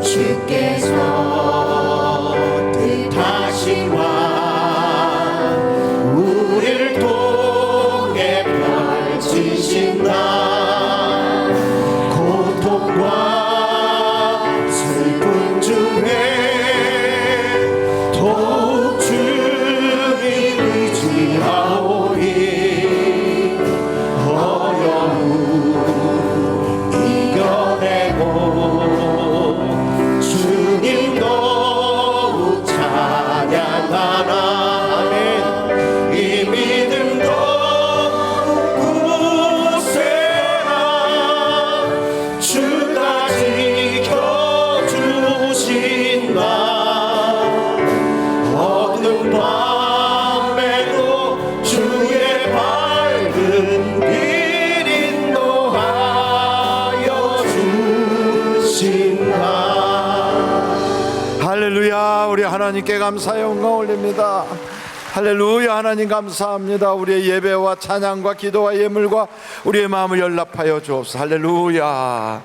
주께서 뜻하신 바 우리를 통해 펼치신다. 고통과 더욱 주님 의지하오니, 어려움 이겨내고 주님 더욱 찬양하나. 아멘. 이 믿음도 굳세라. 주가 지켜주신다. 어두운 밤에도 주의 밝은 빛 인도하여 주신다. 할렐루야. 우리 하나님께 감사의 영광 올립니다. 할렐루야. 하나님 감사합니다. 우리의 예배와 찬양과 기도와 예물과 우리의 마음을 연락하여 주옵소서. 할렐루야.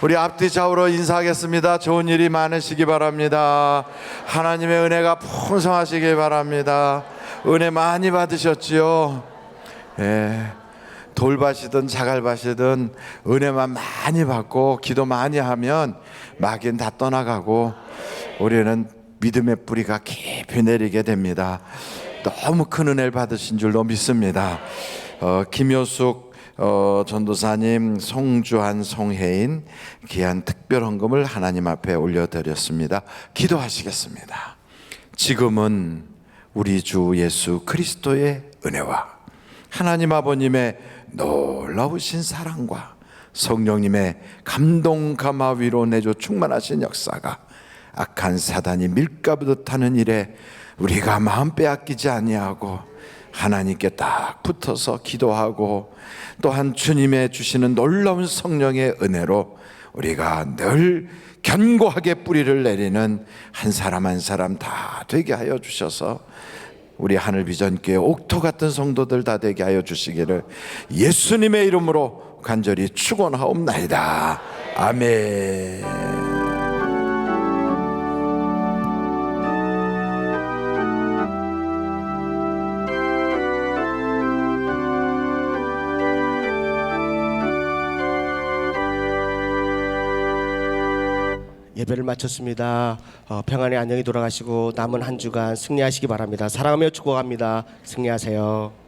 우리 앞뒤 좌우로 인사하겠습니다. 좋은 일이 많으시기 바랍니다. 하나님의 은혜가 풍성하시기 바랍니다. 은혜 많이 받으셨지요? 예. 돌밭이든 자갈밭이든 은혜만 많이 받고 기도 많이 하면 마귀는 다 떠나가고 우리는 믿음의 뿌리가 깊이 내리게 됩니다. 너무 큰 은혜를 받으신 줄로 믿습니다. 김효숙 전도사님, 송주한, 송혜인 귀한 특별 헌금을 하나님 앞에 올려드렸습니다. 기도하시겠습니다. 지금은 우리 주 예수 그리스도의 은혜와 하나님 아버님의 놀라우신 사랑과 성령님의 감동 감화 위로 내줘 충만하신 역사가 악한 사단이 밀가부듯 하는 일에 우리가 마음 빼앗기지 아니하고 하나님께 딱 붙어서 기도하고 또한 주님의 주시는 놀라운 성령의 은혜로 우리가 늘 견고하게 뿌리를 내리는 한 사람 한 사람 다 되게 하여 주셔서 우리 하늘비전교회 옥토 같은 성도들 다 되게 하여 주시기를 예수님의 이름으로 간절히 축원하옵나이다. 아멘. 예배를 마쳤습니다. 평안히 안녕히 돌아가시고 남은 한 주간 승리하시기 바랍니다. 사랑하며 축복합니다. 승리하세요.